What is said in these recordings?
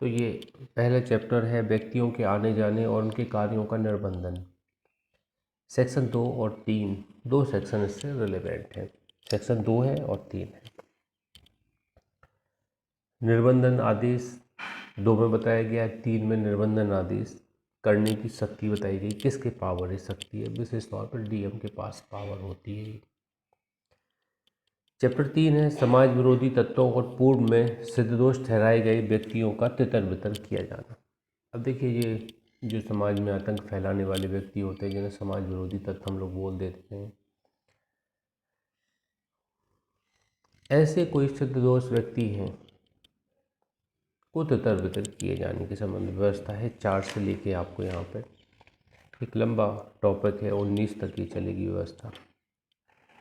तो ये पहला चैप्टर है व्यक्तियों के आने जाने और उनके कार्यों का निर्बंधन। सेक्शन 2 और 3 दो सेक्शन इससे रिलेवेंट हैं। सेक्शन 2 है और 3 है। निर्बंधन आदेश 2 में बताया गया, 3 में निर्बंधन आदेश करने की शक्ति बताई गई। किसके पावर है शक्ति है? विशेष तौर पर डीएम के पास पावर होती है। चैप्टर 3 है समाज विरोधी तत्वों और पूर्व में सिद्ध दोष ठहराए गए व्यक्तियों का तितर बितर किया जाना। अब देखिए, ये जो समाज में आतंक फैलाने वाले व्यक्ति होते हैं, जिन्हें समाज विरोधी तत्व हम लोग बोल देते हैं, ऐसे कोई सिद्ध दोष व्यक्ति हैं को तितर बितर किए जाने के संबंध में व्यवस्था है। 4 से लेके आपको यहाँ पर एक लंबा टॉपिक है, 19 तक ये चलेगी व्यवस्था।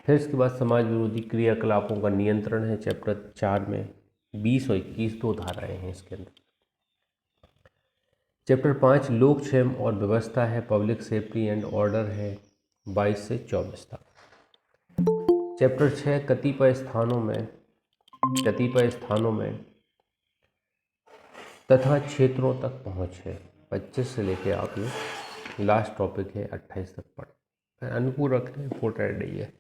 फिर इसके बाद समाज विरोधी क्रियाकलापों का नियंत्रण है। चैप्टर 4 में 20 और 21 दो धाराएं हैं इसके अंदर। चैप्टर 5 लोक क्षेम और व्यवस्था है, पब्लिक सेफ्टी एंड ऑर्डर है, 22 से 24 तक। चैप्टर 6 कतिपय स्थानों में तथा क्षेत्रों तक पहुँच है, 25 से लेके आप ये लास्ट टॉपिक है 28 तक पढ़े। अनुपूरक है, इम्पोर्टेंट नहीं है।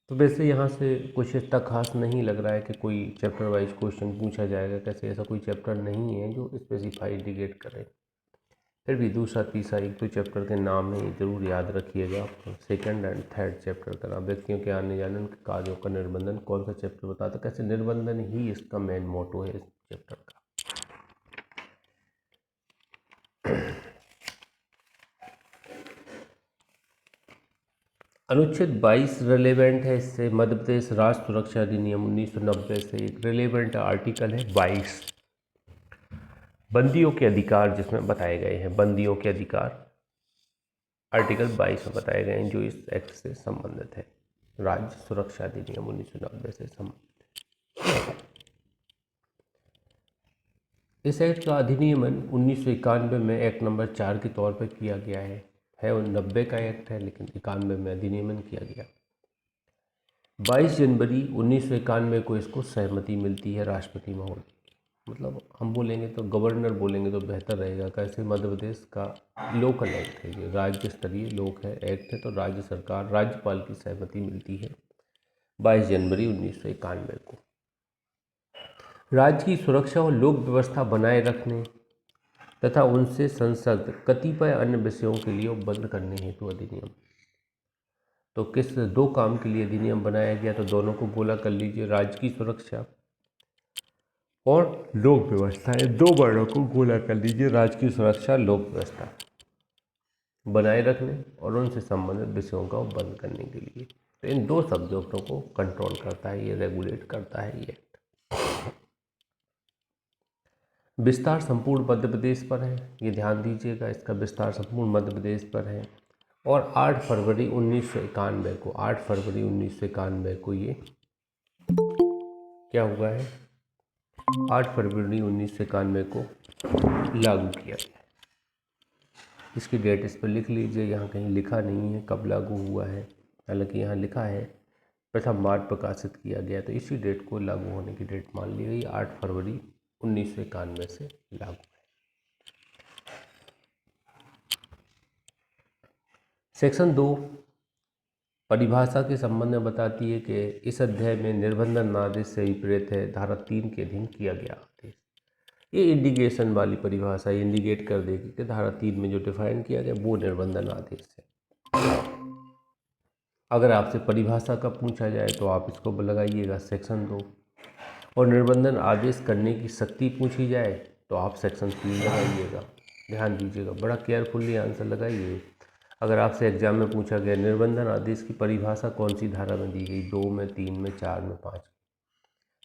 तो वैसे यहाँ से कुछ इतना खास नहीं लग रहा है कि कोई चैप्टर वाइज क्वेश्चन पूछा जाएगा। कैसे ऐसा कोई चैप्टर नहीं है जो स्पेसिफाई इंडिकेट करे। फिर भी दूसरा तीसरा एक दो चैप्टर के नाम है, ज़रूर याद रखिएगा। सेकंड एंड थर्ड चैप्टर का नाम व्यक्तियों के आने जाने उनके कार्यों का निर्बंधन कौन सा चैप्टर बताता, कैसे निर्बंधन ही इसका मेन मोटो है इस चैप्टर का। अनुच्छेद 22 रिलेवेंट है इससे। मध्य प्रदेश राष्ट्र सुरक्षा अधिनियम 1990 से एक रिलेवेंट आर्टिकल है 22। बंदियों के अधिकार जिसमें बताए गए हैं, बंदियों के अधिकार आर्टिकल 22 में बताए गए हैं, जो इस एक्ट से संबंधित है। राज्य सुरक्षा अधिनियम 1990 से संबंधित। इस एक्ट का अधिनियमन 1991 में एक्ट नंबर 4 के तौर पर किया गया है। 90 का एक्ट है, लेकिन 91 में अधिनियमन किया गया। 22 जनवरी 1991 को इसको सहमति मिलती है राष्ट्रपति महोदय की। मतलब हम बोलेंगे तो गवर्नर बोलेंगे तो बेहतर रहेगा। कैसे मध्य प्रदेश का लोकल एक्ट है, ये राज्य स्तरीय लोक है एक्ट है, तो राज्य सरकार राज्यपाल की सहमति मिलती है 22 जनवरी 1991 को। राज्य की सुरक्षा और लोक व्यवस्था बनाए रखने तथा उनसे संसद कतिपय अन्य विषयों के लिए उपबंध करने हेतु अधिनियम। तो किस दो काम के लिए अधिनियम बनाया गया, तो दोनों को गोला कर लीजिए, राज्य की सुरक्षा और लोक व्यवस्था। ये दो वर्णों को गोला कर लीजिए, राज्य की सुरक्षा लोक व्यवस्था बनाए रखने और उनसे संबंधित विषयों का उपबंध करने के लिए। तो इन दो सब्जेक्टों को कंट्रोल करता है, ये रेगुलेट करता है ये एक्ट। विस्तार संपूर्ण मध्य प्रदेश पर है, ये ध्यान दीजिएगा, इसका विस्तार संपूर्ण मध्य प्रदेश पर है। और 8 फरवरी 1991 को 8 फरवरी 1991 को ये क्या हुआ है, 8 फरवरी 1991 को लागू किया गया। इसकी डेट इस पर लिख लीजिए, यहाँ कहीं लिखा नहीं है कब लागू हुआ है, हालांकि यहाँ लिखा है प्रथम बार प्रकाशित किया गया, तो इसी डेट को लागू होने की डेट मान ली गई। 8 फरवरी 1991 से लागू है। सेक्शन 2 परिभाषा के संबंध में बताती है कि इस अध्याय में निर्बंधन आदेश से विपरीत है धारा 3 के अधीन किया गया आदेश। ये इंडिकेशन वाली परिभाषा इंडिकेट कर देगी कि धारा 3 में जो डिफाइन किया गया वो निर्बंधन आदेश है। अगर आपसे परिभाषा का पूछा जाए तो आप इसको लगाइएगा सेक्शन 2, और निर्बंधन आदेश करने की शक्ति पूछी जाए तो आप सेक्शन 3 लगाइएगा। ध्यान दीजिएगा, बड़ा केयरफुली आंसर लगाइए। अगर आपसे एग्जाम में पूछा गया निर्बंधन आदेश की परिभाषा कौन सी धारा में दी गई, 2 में, 3 में, 4 में, 5 में,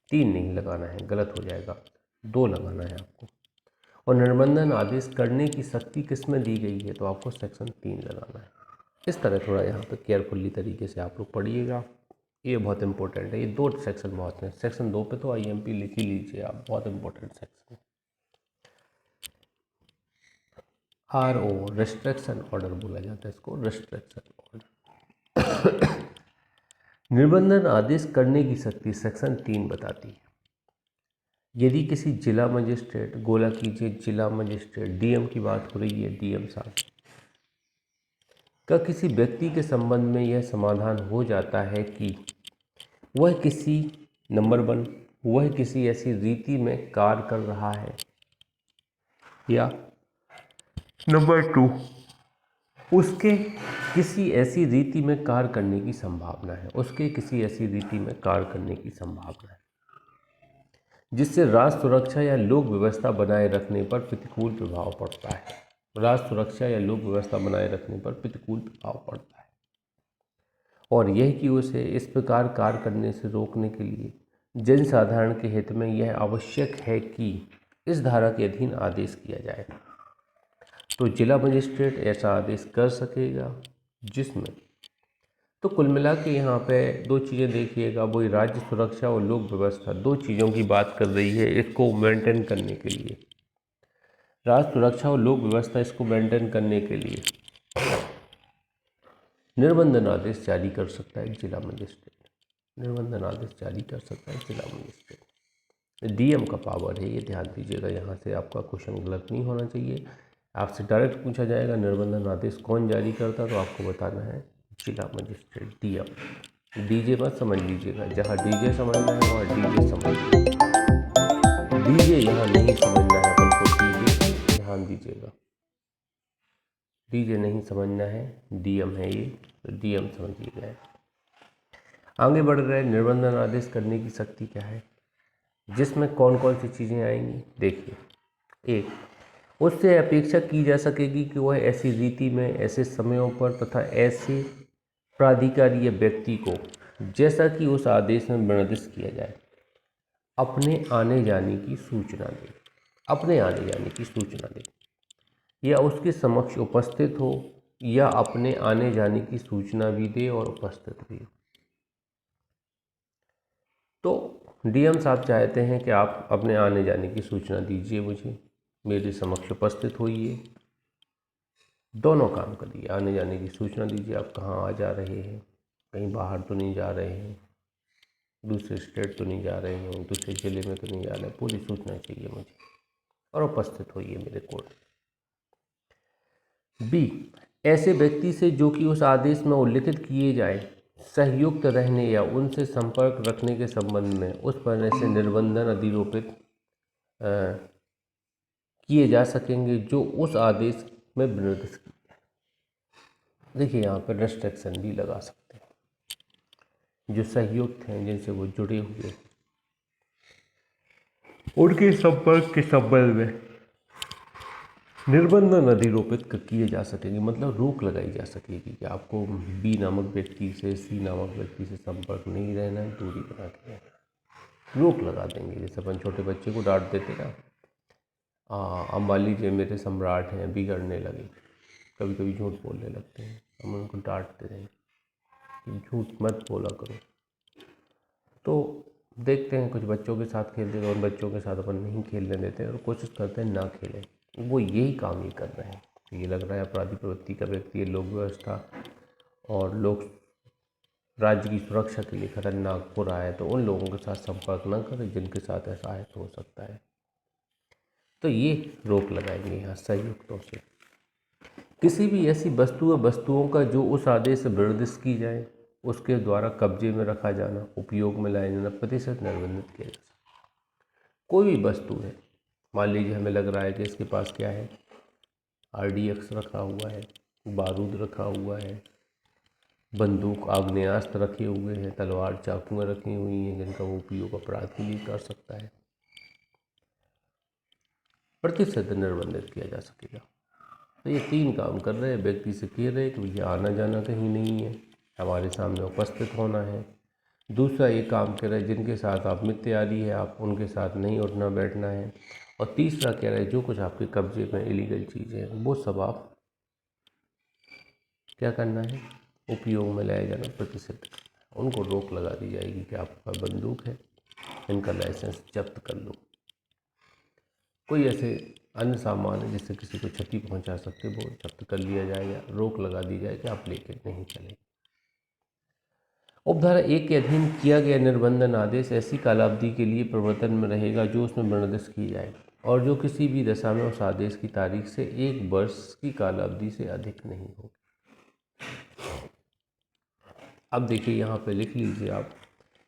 3 नहीं लगाना है, गलत हो जाएगा, 2 लगाना है आपको। और निर्बंधन आदेश करने की शक्ति किस में दी गई है, तो आपको सेक्शन 3 लगाना है। इस तरह थोड़ा यहाँ पे केयरफुली तरीके से आप लोग पढ़िएगा, ये बहुत इंपॉर्टेंट है। ये 2 सेक्शन बहुत हैं। सेक्शन 2 पे तो IMP लिख ही लीजिए आप, बहुत इंपॉर्टेंट सेक्शन है। RO रिस्ट्रिक्शन ऑर्डर बोला जाता है इसको, रिस्ट्रिक्शन ऑर्डर। निर्बंधन आदेश करने की शक्ति सेक्शन 3 बताती है। यदि किसी जिला मजिस्ट्रेट, गोला कीजिए जिला मजिस्ट्रेट, डीएम की बात हो रही है, डीएम साहब का किसी व्यक्ति के संबंध में यह समाधान हो जाता है कि वह किसी नंबर 1 वह किसी ऐसी रीति में कार्य कर रहा है, या नंबर 2 उसके किसी ऐसी रीति में कार्य करने की संभावना है, उसके किसी ऐसी रीति में कार्य करने की संभावना है जिससे राष्ट्र सुरक्षा या लोक व्यवस्था बनाए रखने पर प्रतिकूल प्रभाव पड़ता है। राष्ट्र सुरक्षा या लोक व्यवस्था बनाए रखने पर प्रतिकूल प्रभाव पड़ता है, और यह कि उसे इस प्रकार कार्य करने से रोकने के लिए जनसाधारण के हित में यह आवश्यक है कि इस धारा के अधीन आदेश किया जाए। तो जिला मजिस्ट्रेट ऐसा आदेश कर सकेगा, जिसमें तो कुल मिला के यहाँ पे 2 चीज़ें देखिएगा, वही राज्य सुरक्षा और लोक व्यवस्था, 2 चीज़ों की बात कर रही है इसको मेंटेन करने के लिए। राज्य सुरक्षा और लोक व्यवस्था इसको मेंटेन करने के लिए निर्बंधन आदेश जारी कर सकता है जिला मजिस्ट्रेट, निर्बंधन आदेश जारी कर सकता है जिला मजिस्ट्रेट। डीएम का पावर है, ये ध्यान दीजिएगा, यहाँ से आपका क्वेश्चन गलत नहीं होना चाहिए। आपसे डायरेक्ट पूछा जाएगा निर्बंधन आदेश कौन जारी करता, तो आपको बताना है जिला मजिस्ट्रेट, डीएम। डीजे मत समझ लीजिएगा, जहाँ डीजे समझना है वहाँ डीजे समझ लीजिए, डीजे यहाँ नहीं समझना है अपन को, डीजे ध्यान दीजिएगा, डीजे नहीं समझना है, डीएम है ये, तो डीएम समझिएगा। आगे बढ़ रहे, निर्बंधन आदेश करने की शक्ति क्या है, जिसमें कौन कौन सी चीज़ें आएंगी देखिए। 1, उससे अपेक्षा की जा सकेगी कि वह ऐसी रीति में, ऐसे समयों पर तथा ऐसे प्राधिकारी या व्यक्ति को, जैसा कि उस आदेश में निर्दिष्ट किया जाए, अपने आने जाने की सूचना दे, अपने आने जाने की सूचना दे, या उसके समक्ष उपस्थित हो, या अपने आने जाने की सूचना भी दे और उपस्थित भी हो। तो डीएम साहब चाहते हैं कि आप अपने आने जाने की सूचना दीजिए, मुझे मेरे समक्ष उपस्थित होइए, दोनों काम करिए। आने जाने की सूचना दीजिए, आप कहाँ आ जा रहे हैं, कहीं बाहर तो नहीं जा रहे हैं, दूसरे स्टेट तो नहीं जा रहे हैं, दूसरे ज़िले में तो नहीं जा रहे हैं, पूरी सूचना चाहिए मुझे, और उपस्थित होइए मेरे कोर्ट। बी, ऐसे व्यक्ति से जो कि उस आदेश में उल्लिखित किए जाए संयुक्त रहने या उनसे संपर्क रखने के संबंध में उस पर ऐसे निर्बंधन अधिरोपित किए जा सकेंगे जो उस आदेश में निर्दिष्ट किए जाए। देखिए यहाँ पर रेस्ट्रिक्शन भी लगा सकते हैं, जो सहयुक्त हैं जिनसे वो जुड़े हुए उनके संपर्क के संबंध में निर्बंधन अधिरोपित किए जा सकेंगे, मतलब रोक लगाई जा सकेगी कि आपको बी नामक व्यक्ति से, सी नामक व्यक्ति से संपर्क नहीं रहना है, दूरी बना के रहना है, रोक लगा देंगे। जैसे अपन छोटे बच्चे को डांट देते ना, अब मान लीजिए मेरे सम्राट हैं, बिगड़ने लगे, कभी कभी झूठ बोलने लगते हैं, हम उनको डांटते रहें कि झूठ मत बोला करो। तो देखते हैं कुछ बच्चों के साथ खेलते हैं, उन बच्चों के साथ अपन नहीं खेलने देते और कोशिश करते हैं ना खेलें, वो यही काम ही कर रहे हैं। तो ये लग रहा है अपराधी प्रवृत्ति का व्यक्ति, लोक व्यवस्था और लोक राज्य की सुरक्षा के लिए खतरनाक हो रहा है, तो उन लोगों के साथ संपर्क न करें जिनके साथ ऐसा है तो हो सकता है। तो ये रोक लगाएंगे यहाँ संयुक्तों से। किसी भी ऐसी वस्तुओं का जो उस आदेश से निर्दिष्ट की जाए उसके द्वारा कब्जे में रखा जाना, उपयोग में लाया जाना प्रतिशत निर्बंधित किया जा सकता है। कोई भी वस्तु है, मान लीजिए हमें लग रहा है कि इसके पास क्या है, RDX रखा हुआ है, बारूद रखा हुआ है, बंदूक आग्नेयास्त्र रखे हुए हैं, तलवार चाकुएं रखी हुई हैं जिनका वो उपयोग अपराध के लिए कर सकता है, प्रतिशत निर्बंधित किया जा सकेगा। तो ये 3 काम कर रहे हैं, व्यक्ति से कह रहे कि भैया आना जाना कहीं नहीं है, हमारे सामने उपस्थित होना है। दूसरा ये काम कह रहे हैं जिनके साथ आप मित्रयारी है, आप उनके साथ नहीं उठना बैठना है। और तीसरा कह रहे हैं जो कुछ आपके कब्जे में इलीगल चीज़ें हैं वो सब आप क्या करना है, उपयोग में लाया जाना प्रतिशत, उनको रोक लगा दी जाएगी कि आपका बंदूक है, इनका लाइसेंस जब्त कर लो। कोई ऐसे अन्य सामान है जिससे किसी को क्षति पहुंचा सकते वो जब्त कर लिया जाए या रोक लगा दी जाए कि आप लेके नहीं चलें। उपधारा 1 के अधीन किया गया निर्बंधन आदेश ऐसी कालावधि के लिए प्रवर्तन में रहेगा जो उसमें निर्दिष्ट की जाए और जो किसी भी दशा में उस आदेश की तारीख से 1 वर्ष की कालावधि से अधिक नहीं होगी। अब देखिए यहाँ पे लिख लीजिए, आप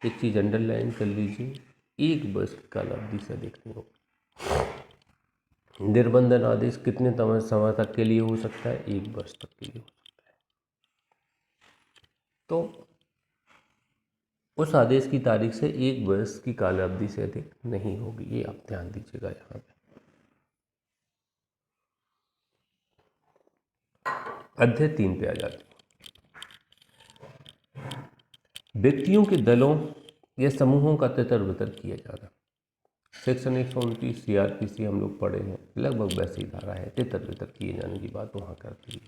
एक चीज़ अंडरलाइन कर लीजिए, 1 वर्ष की कालावधि से अधिक नहीं होगी। निर्बंधन आदेश कितने समय तक के लिए हो सकता है? 1 वर्ष तक के लिए हो सकता है। तो उस आदेश की तारीख से 1 वर्ष की कालावधि से अधिक नहीं होगी, ये आप ध्यान दीजिएगा। यहाँ पे अध्याय 3 पे आ जाते हैं। व्यक्तियों के दलों या समूहों का तितर बितर किया जाना। सेक्शन 129 CRPC हम लोग पढ़े हैं, लगभग वैसी धारा है, तितर बितर किए जाने की बात वहाँ करती है।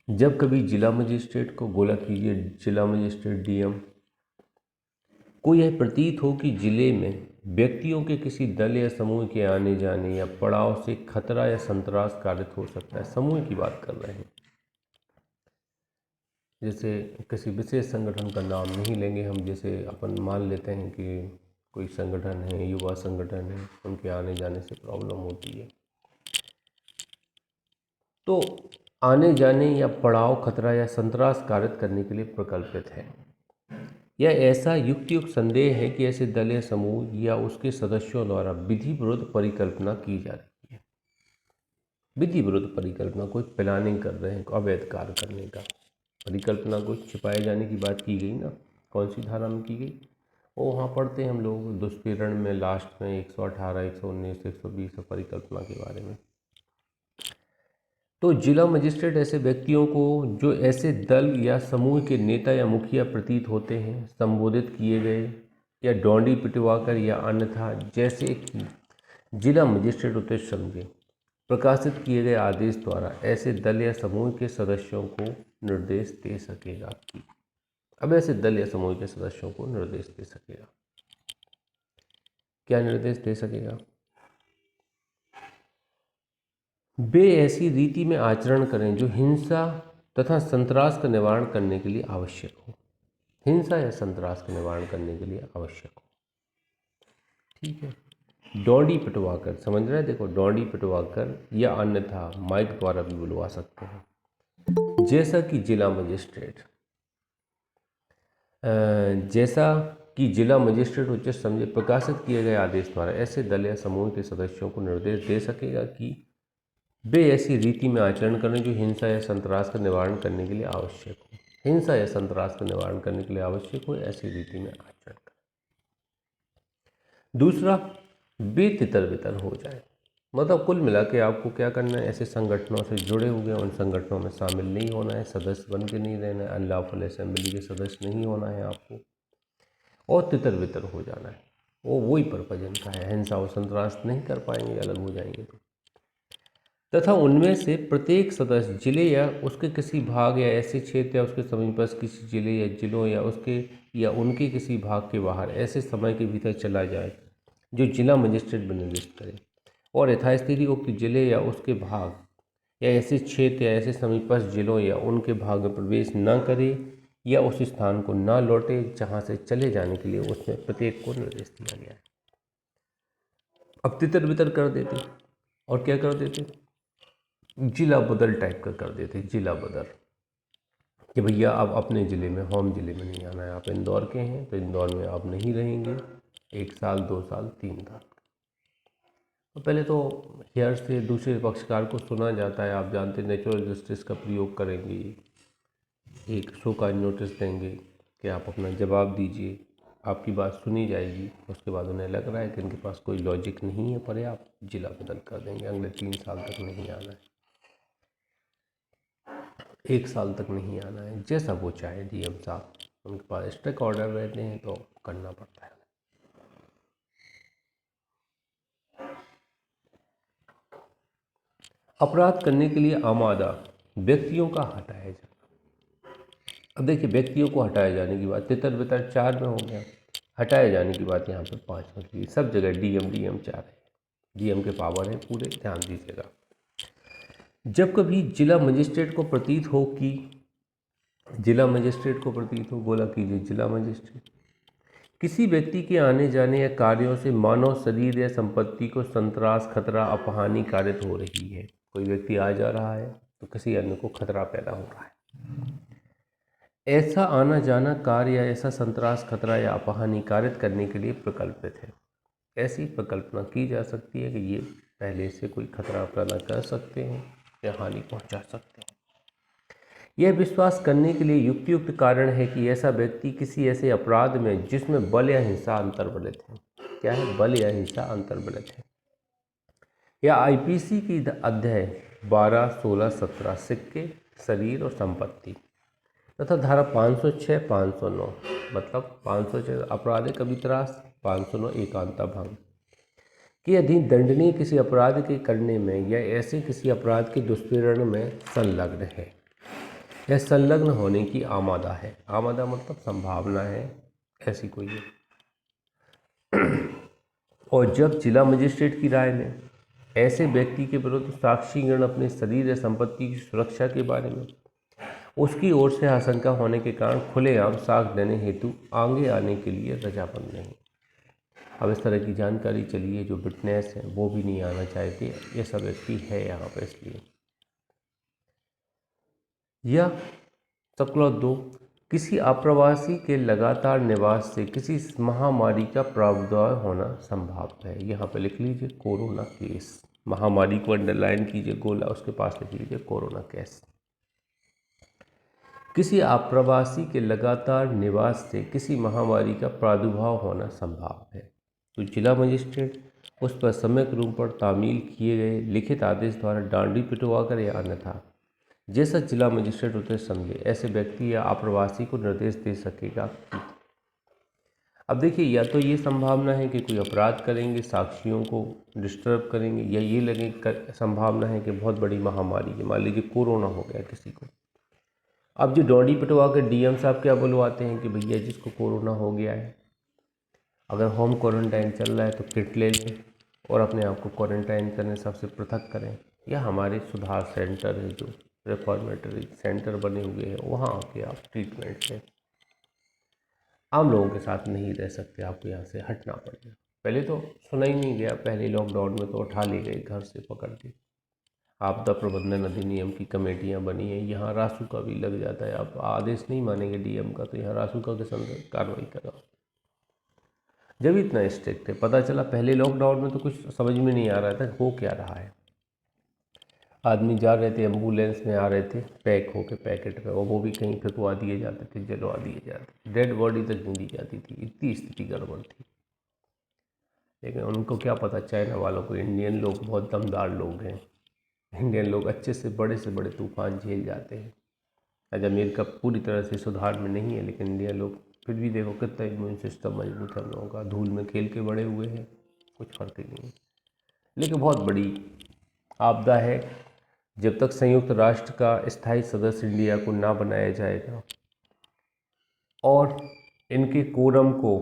जब कभी जिला मजिस्ट्रेट को, गोला कीजिए, जिला मजिस्ट्रेट DM को यह प्रतीत हो कि जिले में व्यक्तियों के किसी दल या समूह के आने जाने या पड़ाव से खतरा या संतरास कारित हो सकता है। समूह की बात कर रहे हैं, जैसे किसी विशेष संगठन का नाम नहीं लेंगे हम, जैसे अपन मान लेते हैं कि कोई संगठन है, युवा संगठन है, उनके आने जाने से प्रॉब्लम होती है, तो आने जाने या पड़ाव, खतरा या संतरास कारित करने के लिए प्रकल्पित है। यह ऐसा युक्तियुक्त संदेह है कि ऐसे दल या समूह या उसके सदस्यों द्वारा विधि विरुद्ध परिकल्पना की जा रही है। विधि विरुद्ध परिकल्पना, कोई प्लानिंग कर रहे हैं अवैध कार्य करने का, परिकल्पना को छिपाए जाने की बात की गई ना, कौन सी धारा में की गई? वो वहाँ पढ़ते हैं हम लोग दुष्पीड़न में, लास्ट में 118, 119, 120 परिकल्पना के बारे में। तो जिला मजिस्ट्रेट ऐसे व्यक्तियों को जो ऐसे दल या समूह के नेता या मुखिया प्रतीत होते हैं, संबोधित किए गए या डोंडी पिटवाकर या अन्यथा जैसे कि जिला मजिस्ट्रेट उचित समझे प्रकाशित किए गए आदेश द्वारा ऐसे दल या समूह के सदस्यों को निर्देश दे सकेगा। अब ऐसे दल या समूह के सदस्यों को निर्देश दे सकेगा, क्या निर्देश दे सकेगा? वे ऐसी रीति में आचरण करें जो हिंसा तथा संतरास का निवारण करने के लिए आवश्यक हो। हिंसा या संतरास का निवारण करने के लिए आवश्यक हो, ठीक है। डोंडी पिटवाकर, समझ रहे हैं? देखो, डोंडी पिटवाकर या अन्यथा माइक द्वारा भी बुलवा सकते हैं। जैसा कि जिला मजिस्ट्रेट उचित समझे प्रकाशित किए गए आदेश द्वारा ऐसे दल या समूह के सदस्यों को निर्देश दे सकेगा कि वे ऐसी रीति में आचरण करें जो हिंसा या संतरास का निवारण करने के लिए आवश्यक हो। हिंसा या संतरास का निवारण करने के लिए आवश्यक हो, ऐसी रीति में आचरण करें। दूसरा, वे तितर बितर हो जाए, मतलब कुल मिला के आपको क्या करना है, ऐसे संगठनों से जुड़े हुए उन संगठनों में शामिल नहीं होना है, सदस्य बन के नहीं रहना है, अनलॉफुल असेंबली के सदस्य नहीं होना है आपको, और तितर बितर हो जाना है। वो वही पर्पज इनका है, हिंसा और संतरास नहीं कर पाएंगे, अलग हो जाएंगे तो। तथा उनमें से प्रत्येक सदस्य जिले या उसके किसी भाग या ऐसे क्षेत्र या उसके समीपस्थ किसी जिले या जिलों या उसके या उनके किसी भाग के बाहर ऐसे समय के भीतर चला जाए जो जिला मजिस्ट्रेट निर्दिष्ट करे, और यथास्थिति उक्त जिले या उसके भाग या ऐसे क्षेत्र या ऐसे समीपस्थ जिलों या उनके भाग में प्रवेश न करे या उस स्थान को न लौटे जहाँ से चले जाने के लिए उसमें प्रत्येक को निर्देश दिया गया है। अब तितर बितर कर देते और क्या कर देते, जिला बदल टाइप का कर देते, जिला बदल, कि भैया आप अपने ज़िले में, होम ज़िले में नहीं आना है, आप इंदौर के हैं तो इंदौर में आप नहीं रहेंगे 1 साल, 2 साल, 3 साल। तो पहले तो हेयर से दूसरे पक्षकार को सुना जाता है, आप जानते हैं नेचुरल जस्टिस का प्रयोग करेंगे, एक शो का नोटिस देंगे कि आप अपना जवाब दीजिए, आपकी बात सुनी जाएगी, उसके बाद उन्हें लग रहा है कि इनके पास कोई लॉजिक नहीं है पर आप जिला बदल कर देंगे, अगले 3 साल तक नहीं आना है, 1 साल तक नहीं आना है, जैसा वो चाहे DM साहब, उनके पास स्ट्रिक्ट ऑर्डर रहते हैं तो करना पड़ता है। अपराध करने के लिए आमादा व्यक्तियों का हटाया जाना। अब देखिए, व्यक्तियों को हटाए जाने की बात तितर बितर 4 में हो गया, हटाए जाने की बात यहाँ पर 5 में की। सब जगह DM 4 है, DM के पावर है पूरे, ध्यान दीजिएगा। जब कभी जिला मजिस्ट्रेट को प्रतीत हो कि जिला मजिस्ट्रेट को प्रतीत हो, गोला कीजिए जिला मजिस्ट्रेट। किसी व्यक्ति के आने जाने या कार्यों से मानव शरीर या संपत्ति को संत्रास, खतरा, अपहानि कारित हो रही है। कोई व्यक्ति आ जा रहा है तो किसी अन्य को खतरा पैदा हो रहा है। ऐसा आना जाना कार्य या ऐसा संत्रास, खतरा या अपहानि कारित करने के लिए प्रकल्पित है। ऐसी प्रकल्पना की जा सकती है कि ये पहले से कोई खतरा पैदा कर सकते हैं या हानि पहुंचा सकते हैं। यह विश्वास करने के लिए युक्तियुक्त कारण है कि ऐसा व्यक्ति किसी ऐसे अपराध में जिसमें बल या हिंसा अंतर्वलित है। क्या है? बल या हिंसा अंतर्वलित है। या आईपीसी की अध्याय 12, 16, 17 सिक्के, शरीर और संपत्ति तथा धारा 506, 509 मतलब 506 आपराधिक अभित्रास, 509 एकांता भंग के अधीन दंडनीय किसी अपराध के करने में या ऐसे किसी अपराध के दुष्प्रेरण में संलग्न है या संलग्न होने की आमादा है। आमादा मतलब संभावना है, ऐसी कोई है। और जब जिला मजिस्ट्रेट की राय में ऐसे व्यक्ति के विरुद्ध साक्षीगण अपने शरीर या संपत्ति की सुरक्षा के बारे में उसकी ओर से आशंका होने के कारण खुलेआम साक्ष्य देने हेतु आगे आने के लिए रजामंद नहीं। अब इस तरह की जानकारी चली है, जो विटनेस है वो भी नहीं आना चाहते, ये सब व्यक्ति है यहाँ पर। इसलिए या सक्लॉज 2, किसी अप्रवासी के लगातार निवास से किसी महामारी का प्रादुर्भाव होना संभव है। यहाँ पे लिख लीजिए कोरोना केस, महामारी को अंडरलाइन कीजिए, गोला उसके पास लिख लीजिए कोरोना केस। किसी अप्रवासी के लगातार निवास से किसी महामारी का प्रादुर्भाव होना संभव है तो जिला मजिस्ट्रेट उस पर समय रूप पर तामील किए गए लिखित आदेश द्वारा डांडी पिटवाकर या अन्यथा जैसा जिला मजिस्ट्रेट उसे समझे ऐसे व्यक्ति या अप्रवासी को निर्देश दे सकेगा। अब देखिए, या तो ये संभावना है कि कोई अपराध करेंगे, साक्षियों को डिस्टर्ब करेंगे, या ये लगे संभावना है कि बहुत बड़ी महामारी है, मान लीजिए कोरोना हो गया किसी को। अब जो डॉडी पिटवा के डीएम साहब क्या बुलवाते हैं कि भैया जिसको कोरोना हो गया है, अगर होम क्वारंटाइन चल रहा है तो किट ले लें और अपने आप को क्वारंटाइन करें, सबसे पृथक करें, या हमारे सुधार सेंटर है, जो रिफॉर्मेटरी सेंटर बने हुए हैं, वहाँ आके आप ट्रीटमेंट लें। आम लोगों के साथ नहीं रह सकते, आपको यहाँ से हटना पड़ेगा। पहले तो सुना ही नहीं गया, पहले लॉकडाउन में तो उठा ले गए घर से पकड़ के। आपदा प्रबंधन अधिनियम की कमेटियाँ बनी हैं, यहाँ रासुका भी लग जाता है। आप आदेश नहीं मानेंगे डीएम का तो यहाँ रासुका के संदर्भ कार्रवाई करो। जब इतना स्ट्रिक्ट है, पता चला पहले लॉकडाउन में तो कुछ समझ में नहीं आ रहा था हो क्या रहा है। आदमी जा रहे थे, एम्बुलेंस में आ रहे थे पैक होके पैकेट में, और वो भी कहीं फेंकवा दिए जाते थे, जलवा दिए जाते, डेड बॉडी तक नहीं दी जाती थी, इतनी स्थिति गड़बड़ थी। लेकिन उनको क्या पता, चाइना वालों को, इंडियन लोग बहुत दमदार लोग हैं। इंडियन लोग अच्छे से बड़े तूफान झेल जाते हैं। आज अमेरिका पूरी तरह से सुधार में नहीं है, लेकिन इंडिया लोग फिर भी देखो कितना इम्यून सिस्टम मजबूत है हम लोगों का, धूल में खेल के बड़े हुए हैं, कुछ फर्क ही नहीं है। लेकिन बहुत बड़ी आपदा है। जब तक संयुक्त राष्ट्र का स्थायी सदस्य इंडिया को ना बनाया जाएगा और इनके कोरम को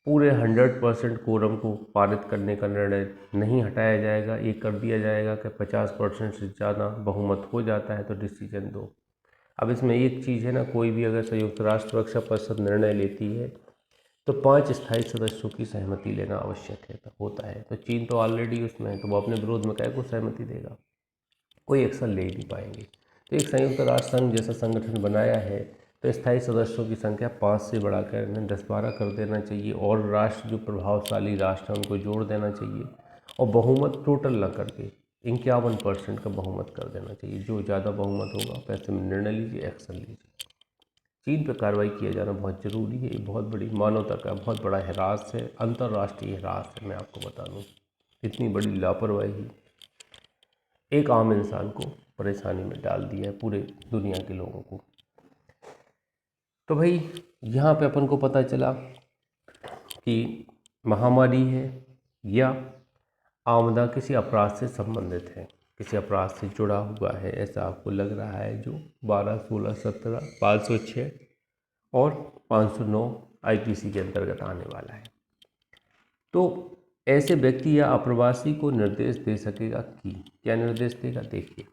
पूरे 100% कोरम को पारित करने का निर्णय नहीं हटाया जाएगा, ये कर दिया जाएगा कि 50% से ज़्यादा बहुमत हो जाता है तो डिसीजन दो। अब इसमें एक चीज़ है ना, कोई भी अगर संयुक्त राष्ट्र सुरक्षा परिषद निर्णय लेती है तो 5 स्थायी सदस्यों की सहमति लेना आवश्यक है, तो होता है। तो चीन तो ऑलरेडी उसमें है, तो वो अपने विरोध में क्या को सहमति देगा, कोई एक्शन ले ही नहीं पाएंगे। तो एक संयुक्त राष्ट्र संघ जैसा संगठन बनाया है तो स्थायी सदस्यों की संख्या 5 से बढ़ाकर इन्हें 10-12 कर देना चाहिए, और राष्ट्र जो प्रभावशाली राष्ट्र हैं उनको जोड़ देना चाहिए, और बहुमत टोटल ना करके 51% का बहुमत कर देना चाहिए। जो ज़्यादा बहुमत होगा पैसे में निर्णय लीजिए, एक्शन लीजिए। चीन पर कार्रवाई किया जाना बहुत ज़रूरी है। ये बहुत बड़ी मानवता का बहुत बड़ा हिरास है, अंतर्राष्ट्रीय हिरास है। मैं आपको बता दूँ, इतनी बड़ी लापरवाही एक आम इंसान को परेशानी में डाल दिया है, पूरे दुनिया के लोगों को। तो भाई यहाँ पे अपन को पता चला कि महामारी है या आपदा किसी अपराध से संबंधित है, किसी अपराध से जुड़ा हुआ है, ऐसा आपको लग रहा है, जो 12, 16, 17, 506 और 509 आईपीसी के अंतर्गत आने वाला है। तो ऐसे व्यक्ति या अप्रवासी को निर्देश दे सकेगा कि क्या निर्देश देगा, देखिए।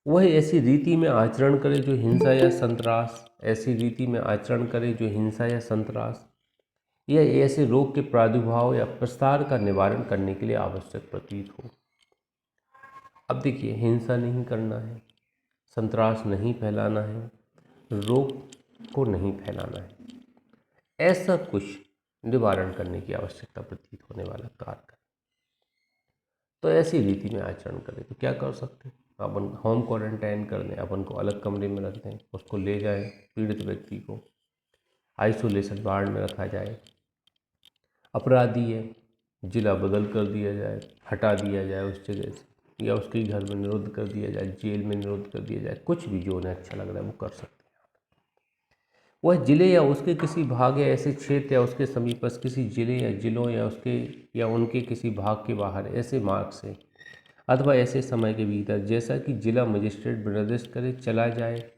वह ऐसी रीति में आचरण करे जो हिंसा या संतरास, ऐसी रीति में आचरण करे जो हिंसा या संतरास या ऐसे रोग के प्रादुर्भाव या प्रसार का निवारण करने के लिए आवश्यक प्रतीत हो। अब देखिए, हिंसा नहीं करना है, संतरास नहीं फैलाना है, रोग को नहीं फैलाना है, ऐसा कुछ निवारण करने की आवश्यकता प्रतीत होने वाला कार्य करें। तो ऐसी रीति में आचरण करें तो क्या कर सकते हैं? अपन होम क्वारंटाइन कर दें, अपन को अलग कमरे में रख दें, उसको ले जाएं, पीड़ित व्यक्ति को आइसोलेशन वार्ड में रखा जाए। अपराधी है, जिला बदल कर दिया जाए, हटा दिया जाए उस जगह से, या उसके घर में निरुद्ध कर दिया जाए, जेल में निरुद्ध कर दिया जाए, कुछ भी जो उन्हें अच्छा लग रहा है वो कर सकते हैं। वह जिले या उसके किसी भाग या ऐसे क्षेत्र या उसके समीपस्थ किसी जिले या जिलों या उसके या उनके किसी भाग के बाहर ऐसे मार्ग से अथवा ऐसे समय के भीतर जैसा कि जिला मजिस्ट्रेट निर्दिष्ट करे चला जाए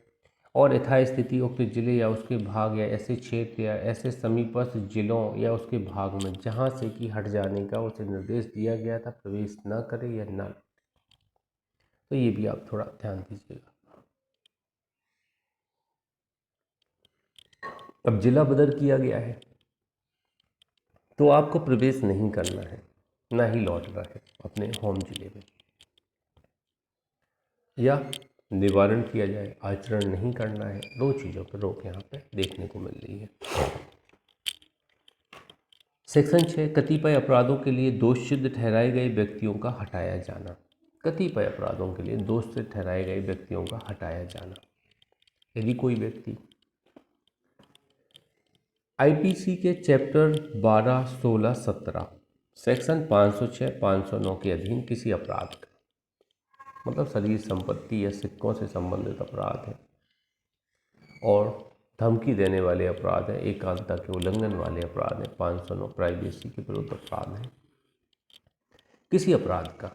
और यथास्थिति उक्त जिले या उसके भाग या ऐसे क्षेत्र या ऐसे समीपस्थ जिलों या उसके भाग में जहाँ से कि हट जाने का उसे निर्देश दिया गया था प्रवेश न करे या न। तो ये भी आप थोड़ा ध्यान दीजिएगा। अब जिला बदल किया गया है तो आपको प्रवेश नहीं करना है, ना ही लौटना है अपने होम जिले में, या निवारण किया जाए, आचरण नहीं करना है। दो चीज़ों पर रोक यहाँ पे देखने को मिल रही है। सेक्शन 6, कतिपय अपराधों के लिए दोष सिद्ध ठहराए गए व्यक्तियों का हटाया जाना। कतिपय अपराधों के लिए दोष सिद्ध ठहराए गए व्यक्तियों का हटाया जाना। यदि कोई व्यक्ति आईपीसी के चैप्टर 12, 16, 17 सेक्शन 506, 509 के अधीन किसी अपराध का, मतलब शरीर संपत्ति या सिक्कों से संबंधित अपराध है और धमकी देने वाले अपराध है, एकांतता के उल्लंघन वाले अपराध है, 509 प्राइवेसी के विरुद्ध अपराध है। किसी अपराध का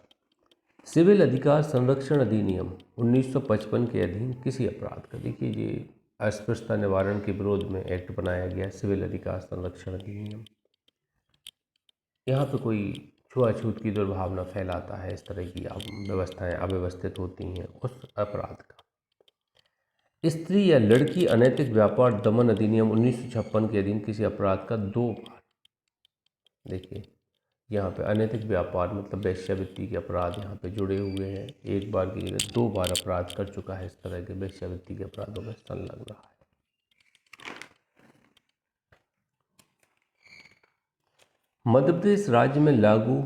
सिविल अधिकार संरक्षण अधिनियम 1955 के अधीन किसी अपराध का, देखिए ये अस्पृश्यता निवारण के विरोध में एक्ट बनाया गया सिविल अधिकार संरक्षण अधिनियम। यहाँ पे कोई छुआछूत की दुर्भावना फैलाता है, इस तरह की व्यवस्थाएं अव्यवस्थित होती हैं, उस अपराध का। स्त्री या लड़की अनैतिक व्यापार दमन अधिनियम 1956 के अधीन किसी अपराध का 2 बार, देखिए यहाँ पे अनैतिक व्यापार मतलब वेश्यावृत्ति के अपराध यहाँ पे जुड़े हुए हैं, एक बार की जगह 2 बार अपराध कर चुका है, इस तरह के वेश्यावृत्ति के अपराधों में संलग्न रहा है। मध्य प्रदेश राज्य में लागू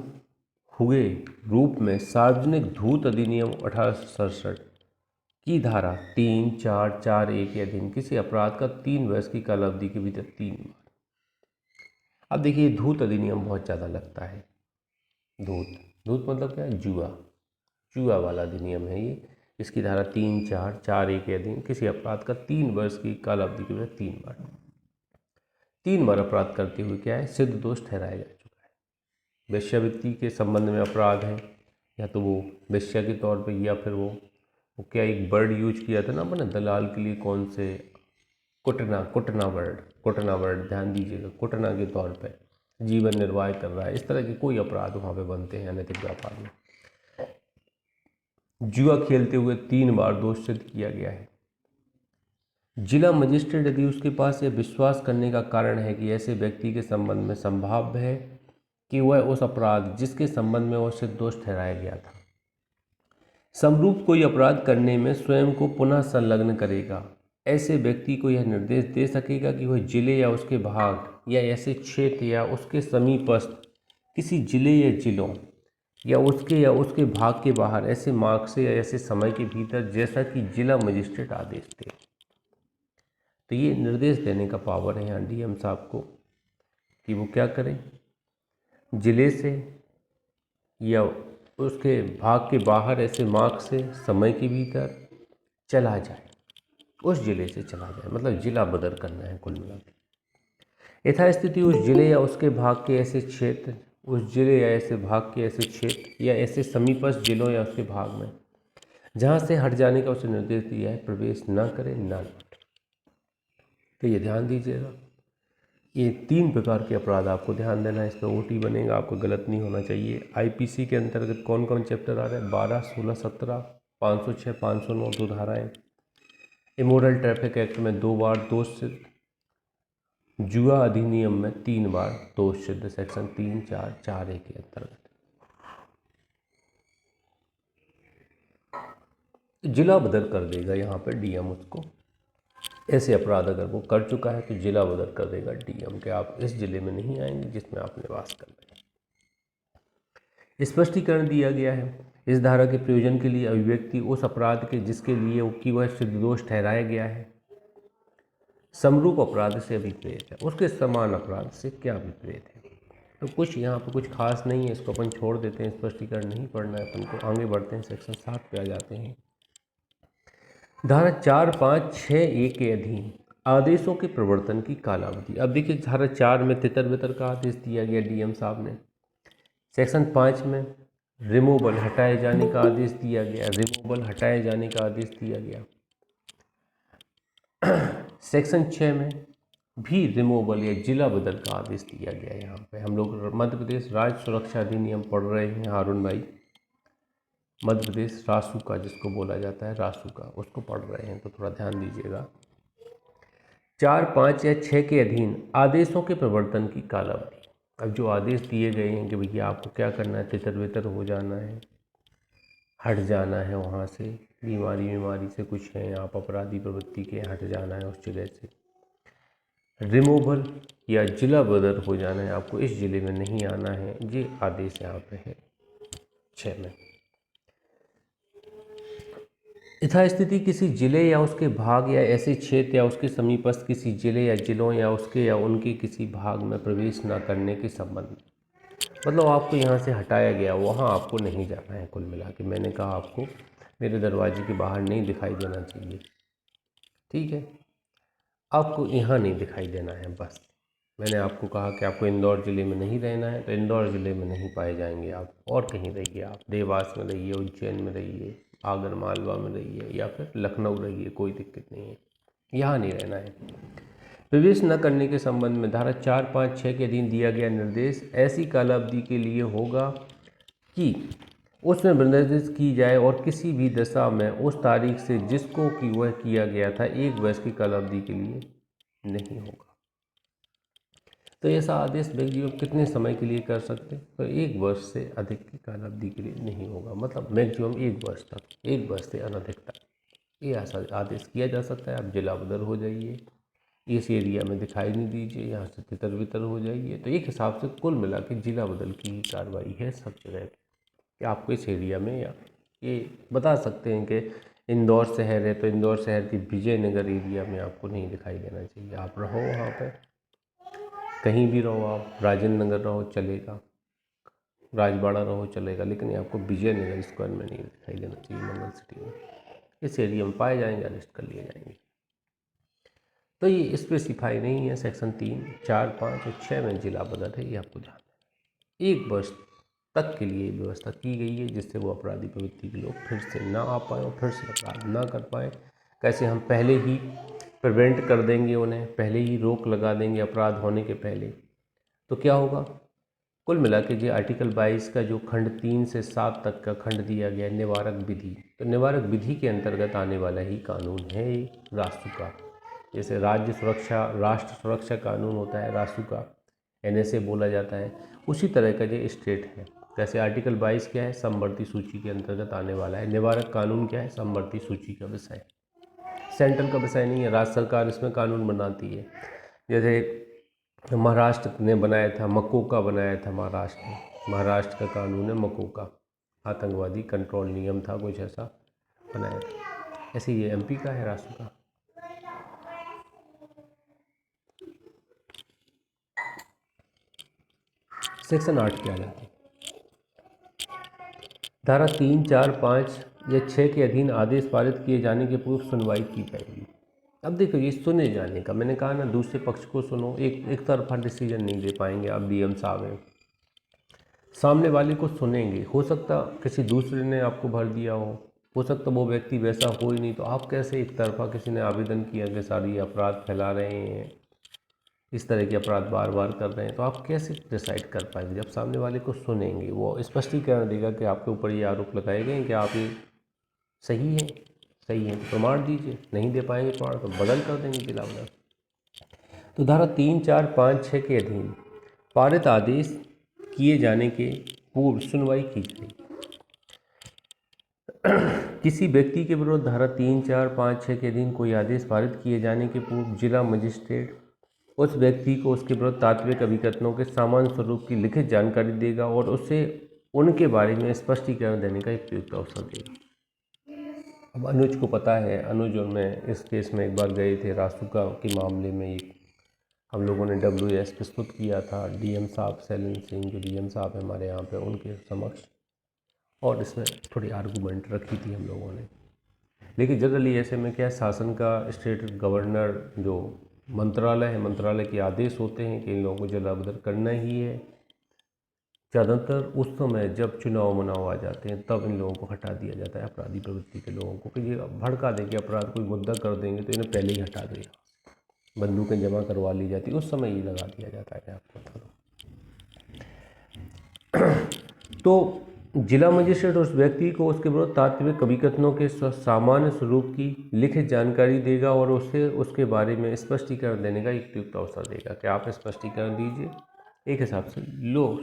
हुए रूप में सार्वजनिक धूत अधिनियम 1867 की धारा 3, 4, 4, 1 के अधीन किसी अपराध का 3 वर्ष की कालावधि के भीतर 3 बार। अब देखिए धूत अधिनियम बहुत ज़्यादा लगता है। धूत मतलब क्या है? जुआ वाला अधिनियम है ये। इसकी धारा 3, 4, 4, 1 के अधीन किसी अपराध का 3 वर्ष की कालावधि के भीतर 3 बार अपराध करते हुए क्या है, सिद्ध दोष ठहराया जा चुका है। वेश्यावृत्ति के संबंध में अपराध है, या तो वो वेश्या के तौर पे, या फिर वो क्या एक वर्ड यूज किया था ना अपने दलाल के लिए, कौन से, कुटना वर्ड ध्यान दीजिएगा, कुटना के तौर पे जीवन निर्वाह कर रहा है, इस तरह के कोई अपराध वहाँ पे बनते हैं अनैतिक व्यापार में। जुआ खेलते हुए 3 बार दोष सिद्ध किया गया है। जिला मजिस्ट्रेट यदि उसके पास यह विश्वास करने का कारण है कि ऐसे व्यक्ति के संबंध में संभाव्य है कि वह उस अपराध जिसके संबंध में वह सिद्ध दोष ठहराया गया था समरूप कोई अपराध करने में स्वयं को पुनः संलग्न करेगा, ऐसे व्यक्ति को यह निर्देश दे सकेगा कि वह जिले या उसके भाग या ऐसे क्षेत्र या उसके समीपस्थ किसी जिले या जिलों या उसके भाग के बाहर ऐसे मार्ग से या ऐसे समय के भीतर जैसा कि जिला मजिस्ट्रेट आदेश दे। तो ये निर्देश देने का पावर है यहाँ डीएम साहब को कि वो क्या करें, जिले से या उसके भाग के बाहर ऐसे मार्ग से समय के भीतर चला जाए, उस जिले से चला जाए, मतलब जिला बदल करना है कुल मिला के। यथास्थिति उस जिले या उसके भाग के ऐसे क्षेत्र, उस जिले या ऐसे भाग के ऐसे क्षेत्र या ऐसे समीपस्थ जिलों या उसके भाग में जहाँ से हट जाने का उसे निर्देश दिया है प्रवेश न करे, न लौटे। तो ये ध्यान दीजिएगा, ये 3 प्रकार के अपराध आपको ध्यान देना है, इस पर ओटी बनेगा, आपको गलत नहीं होना चाहिए। आईपीसी के अंतर्गत कौन कौन चैप्टर आ रहा है? 12, 16, 17 506, 509 2 धाराएँ। इमोरल ट्रैफिक एक्ट में 2 बार दोष सिद्ध, जुआ अधिनियम में 3 बार दोष सिद्ध, सेक्शन 3, 4, 4A के अंतर्गत। जिला बदल कर देगा यहाँ पे डीएम उसको, ऐसे अपराध अगर वो कर चुका है तो जिला बदल कर देगा डीएम के आप इस जिले में नहीं आएंगे जिसमें आप निवास कर रहे हैं। स्पष्टीकरण दिया गया है इस धारा के प्रयोजन के लिए अभिव्यक्ति उस अपराध के जिसके लिए कि वह सिद्ध दोष ठहराया गया है समरूप अपराध से अभिप्रेत है, उसके समान अपराध से क्या अभिप्रेत है। तो कुछ यहाँ पर कुछ खास नहीं है, इसको अपन छोड़ देते हैं, स्पष्टीकरण नहीं पढ़ना है अपन को। आगे बढ़ते हैं, सेक्शन 7 पे आ जाते हैं। धारा 4, 5, 6A के अधीन आदेशों के प्रवर्तन की कालावधि। अब देखिए धारा 4 में तितर बितर का आदेश दिया गया डीएम साहब ने। सेक्शन 5 में रिमूवल हटाए जाने का आदेश दिया गया, रिमूवल हटाए जाने का आदेश दिया गया। सेक्शन 6 में भी रिमूवल या जिला बदल का आदेश दिया गया। यहाँ पे हम लोग मध्य प्रदेश राज्य सुरक्षा अधिनियम पढ़ रहे हैं हारून भाई, मध्य प्रदेश रासुका जिसको बोला जाता है रासुका, उसको पढ़ रहे हैं तो थोड़ा ध्यान दीजिएगा। 4, 5 या 6 के अधीन आदेशों के प्रवर्तन की कालावधि। अब जो आदेश दिए गए हैं कि भैया आपको क्या करना है, तितर बितर हो जाना है, हट जाना है वहाँ से, बीमारी से कुछ है, आप अपराधी प्रवृत्ति के हट जाना है उस जगह से, रिमूवल या जिला बदल हो जाना है, आपको इस जिले में नहीं आना है, ये आदेश यहाँ पे है 6 में। यथास्थिति किसी जिले या उसके भाग या ऐसे क्षेत्र या उसके समीपस्थ किसी जिले या जिलों या उसके या उनके किसी भाग में प्रवेश न करने के संबंध में, मतलब आपको यहाँ से हटाया गया, वहाँ आपको नहीं जाना है। कुल मिला के मैंने कहा आपको मेरे दरवाजे के बाहर नहीं दिखाई देना चाहिए, ठीक है, आपको यहाँ नहीं दिखाई देना है। बस मैंने आपको कहा कि आपको इंदौर ज़िले में नहीं रहना है तो इंदौर ज़िले में नहीं पाए जाएंगे आप, और कहीं रहिए, आप देवास में रहिए, उज्जैन में रहिए, आगर मालवा में रहिए या फिर लखनऊ रहिए, कोई दिक्कत नहीं है, यहाँ नहीं रहना है। प्रवेश न करने के संबंध में धारा 4, 5, 6 के अधीन दिया गया निर्देश ऐसी कालावधि के लिए होगा कि उसमें निर्देश की जाए और किसी भी दशा में उस तारीख से जिसको कि वह किया गया था 1 वर्ष की कालावधि के लिए नहीं होगा। तो ऐसा आदेश व्यक्ति कितने समय के लिए कर सकते हैं, तो 1 वर्ष से अधिक की कालावधि के लिए नहीं होगा, मतलब मैक्सिमम 1 वर्ष तक, 1 वर्ष से अनधिक तक ये ऐसा आदेश किया जा सकता है। आप जिला बदल हो जाइए, इस एरिया में दिखाई नहीं दीजिए, यहाँ से तितर बितर हो जाइए, तो एक हिसाब से कुल मिला के जिला बदल की ही कार्रवाई है सब जगह कि आपको इस एरिया में, या ये बता सकते हैं कि इंदौर शहर है तो इंदौर शहर की विजयनगर एरिया में आपको नहीं दिखाई देना चाहिए, आप रहो वहाँ पर, कहीं भी रहो, आप राजेंद्र नगर रहो चलेगा, राजबाड़ा रहो चलेगा, लेकिन आपको विजयनगर स्क्वायर में नहीं दिखाई देना चाहिए, मंगल सिटी में। इस एरिया में पाए जाएंगे अरेस्ट कर लिए जाएंगे। तो ये स्पेसिफाई नहीं है, सेक्शन 3, 4, 5 और 6 में जिला बदल है, ये आपको जानना है। 1 वर्ष तक के लिए व्यवस्था की गई है जिससे वो अपराधी प्रवृत्ति के लोग फिर से ना आ पाए और फिर से अपराध ना कर पाए। कैसे हम पहले ही प्रिवेंट कर देंगे उन्हें, पहले ही रोक लगा देंगे अपराध होने के पहले, तो क्या होगा। कुल मिला के जो आर्टिकल 22 का जो खंड 3 से 7 तक का खंड दिया गया है निवारक विधि, तो निवारक विधि के अंतर्गत आने वाला ही कानून है रासुका। जैसे राज्य सुरक्षा, राष्ट्र सुरक्षा कानून होता है रासुका, NSA बोला जाता है, उसी तरह का जो स्टेट है। जैसे आर्टिकल 22 क्या है, समवर्ती सूची के अंतर्गत आने वाला है। निवारक कानून क्या है, समवर्ती सूची का विषय, सेंट्रल का विषय नहीं है, राज्य सरकार इसमें कानून बनाती है। जैसे महाराष्ट्र ने बनाया था, मकोका बनाया था महाराष्ट्र ने, महाराष्ट्र का कानून है मकोका, आतंकवादी कंट्रोल नियम था, कुछ ऐसा बनाया था। ऐसे ये MP का है रासुका। सेक्शन 8 क्या जाता है, धारा 3, 4, 5 या 6 के अधीन आदेश पारित किए जाने के पूर्व सुनवाई की जाएगी। अब देखो ये सुने जाने का, मैंने कहा ना दूसरे पक्ष को सुनो, एक तरफा डिसीजन नहीं दे पाएंगे आप, DM साहब हैं, सामने वाले को सुनेंगे। हो सकता किसी दूसरे ने आपको भर दिया हो सकता वो व्यक्ति वैसा हो ही नहीं, तो आप कैसे एक तरफा किसी ने आवेदन किया कि सारी अपराध फैला रहे हैं, इस तरह के अपराध बार बार कर रहे हैं, तो आप कैसे डिसाइड कर पाएंगे। जब सामने वाले को सुनेंगे, वो स्पष्टीकरण देगा कि आपके ऊपर ये आरोप लगाए गए हैं कि आप ये सही है, सही है तो प्रमाण दीजिए, नहीं दे पाएंगे प्रमाण तो बदल कर देंगे जिला बदल। तो धारा 3, 4, 5, 6 के अधीन पारित आदेश किए जाने के पूर्व सुनवाई की जाएगी। किसी व्यक्ति के विरुद्ध धारा 3, 4, 5, 6 के अधीन कोई आदेश पारित किए जाने के पूर्व जिला मजिस्ट्रेट उस व्यक्ति को उसके विरुद्ध तात्विक अभिकथनों के सामान्य स्वरूप की लिखित जानकारी देगा और उसे उनके बारे में स्पष्टीकरण देने का उपयुक्त अवसर देगा। अब अनुज को पता है, अनुज और मैं इस केस में एक बार गए थे रासुका के मामले में, एक हम लोगों ने WS प्रस्तुत किया था DM साहब शैलेंद्र सिंह जो DM साहब है हमारे यहाँ पे, उनके समक्ष, और इसमें थोड़ी आर्गूमेंट रखी थी हम लोगों ने। लेकिन जनरली ऐसे में क्या शासन का स्टेट गवर्नर जो मंत्रालय है, मंत्रालय के आदेश होते हैं कि इन लोगों को जिला बदल करना ही है। ज़्यादातर उस समय जब चुनाव मनाव आ जाते हैं तब इन लोगों को हटा दिया जाता है, अपराधी प्रवृत्ति के लोगों को, कि ये भड़का देंगे, अपराध कोई मुद्दा कर देंगे तो इन्हें पहले ही हटा देगा, बंदूकें जमा करवा ली जाती, उस समय ही लगा दिया जाता है आपको बता दो। तो जिला मजिस्ट्रेट उस व्यक्ति को उसके विरुद्ध तात्विक अभिकथनों के सामान्य स्वरूप की लिखित जानकारी देगा और उसे उसके बारे में स्पष्टीकरण देने का उपयुक्त अवसर देगा कि आप स्पष्टीकरण दीजिए। एक हिसाब से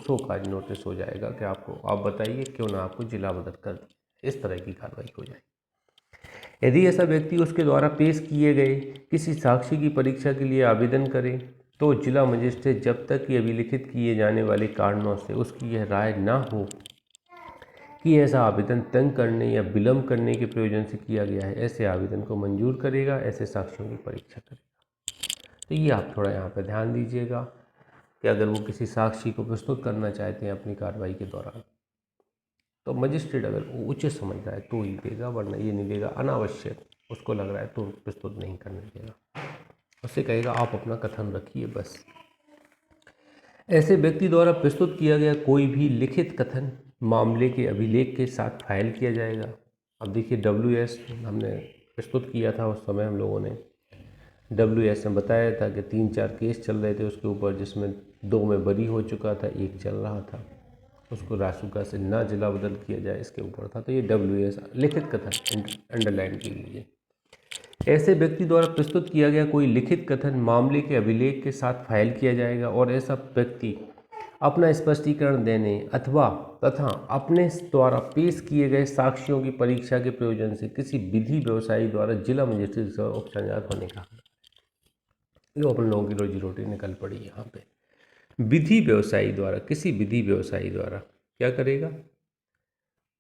सो काज नोटिस हो जाएगा कि आप बताइए क्यों ना आपको जिला बदल कर दिया, इस तरह की कार्रवाई हो जाएगी। यदि ऐसा व्यक्ति उसके द्वारा पेश किए गए किसी साक्षी की परीक्षा के लिए आवेदन करे तो जिला मजिस्ट्रेट जब तक कि अभिलिखित किए जाने वाले कारणों से उसकी यह राय न हो कि ऐसा आवेदन तंग करने या विलंब करने के प्रयोजन से किया गया है, ऐसे आवेदन को मंजूर करेगा, ऐसे साक्ष्यों की परीक्षा करेगा। तो ये आप थोड़ा यहाँ पर ध्यान दीजिएगा कि अगर वो किसी साक्षी को प्रस्तुत करना चाहते हैं अपनी कार्रवाई के दौरान तो मजिस्ट्रेट अगर वो उचित समझ रहा है तो ही देगा, वरना ये नहीं देगा। अनावश्यक उसको लग रहा है तो प्रस्तुत नहीं करने देगा, उससे कहेगा आप अपना कथन रखिए बस। ऐसे व्यक्ति द्वारा प्रस्तुत किया गया कोई भी लिखित कथन मामले के अभिलेख के साथ फाइल किया जाएगा। अब देखिए WS हमने प्रस्तुत किया था, उस समय हम लोगों ने WS ने बताया था कि 3-4 केस चल रहे थे उसके ऊपर, जिसमें 2 में बरी हो चुका था, 1 चल रहा था, उसको रासुका से ना जिला बदल किया जाए इसके ऊपर था। तो ये WS लिखित कथन अंडरलाइन की लीजिए। ऐसे व्यक्ति द्वारा प्रस्तुत किया गया कोई लिखित कथन मामले के अभिलेख के साथ फाइल किया जाएगा और ऐसा व्यक्ति अपना स्पष्टीकरण देने तथा अपने द्वारा पेश किए गए साक्ष्यों की परीक्षा के प्रयोजन से किसी विधि व्यवसायी द्वारा जिला मजिस्ट्रेट से उपसंजात होने का, जो अपन लोगों की रोजी रोटी निकल पड़ी यहाँ पे। विधि व्यवसायी द्वारा, किसी विधि व्यवसायी द्वारा क्या करेगा,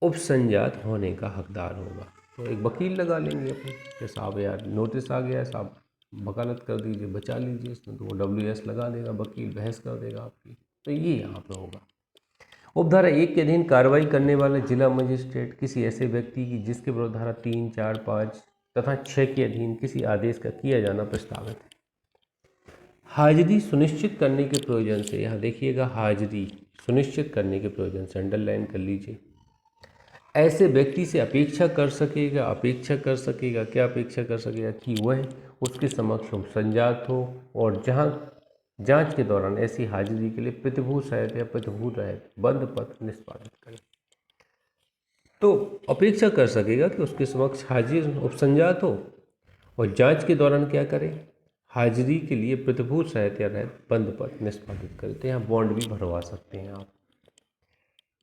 उपसंजात होने का हकदार होगा। तो एक वकील लगा लेंगे अपन कि साहब यार नोटिस आ गया, साहब वकालत कर दीजिए, बचा लीजिए इसमें, तो वो WS लगा देगा, वकील बहस कर देगा आपकी। तो ये यहाँ पे होगा। उपधारा 1 के अधीन कार्रवाई करने वाला जिला मजिस्ट्रेट किसी ऐसे व्यक्ति की जिसके विरुद्ध धारा 3, 4, 5 तथा 6 के अधीन किसी आदेश का किया जाना प्रस्तावित है, हाजिरी सुनिश्चित करने के प्रयोजन से, यहाँ देखिएगा हाजिरी सुनिश्चित करने के प्रयोजन से अंडरलाइन कर लीजिए, ऐसे व्यक्ति से अपेक्षा कर सकेगा क्या अपेक्षा कर सकेगा कि वह उसके समक्ष उपसंजात हो और जहाँ जांच के दौरान ऐसी हाजिरी के लिए प्रतिभूत सहायता या प्रतिभूत रहित बंद पत्र निष्पादित करे। तो अपेक्षा कर सकेगा कि उसके समक्ष हाजिर उपसंजात हो और जांच के दौरान क्या करे, हाजिरी के लिए प्रतिभूत सहायता रहित बंद पत्र निष्पादित करे। तो यहाँ बॉन्ड भी भरवा सकते हैं आप,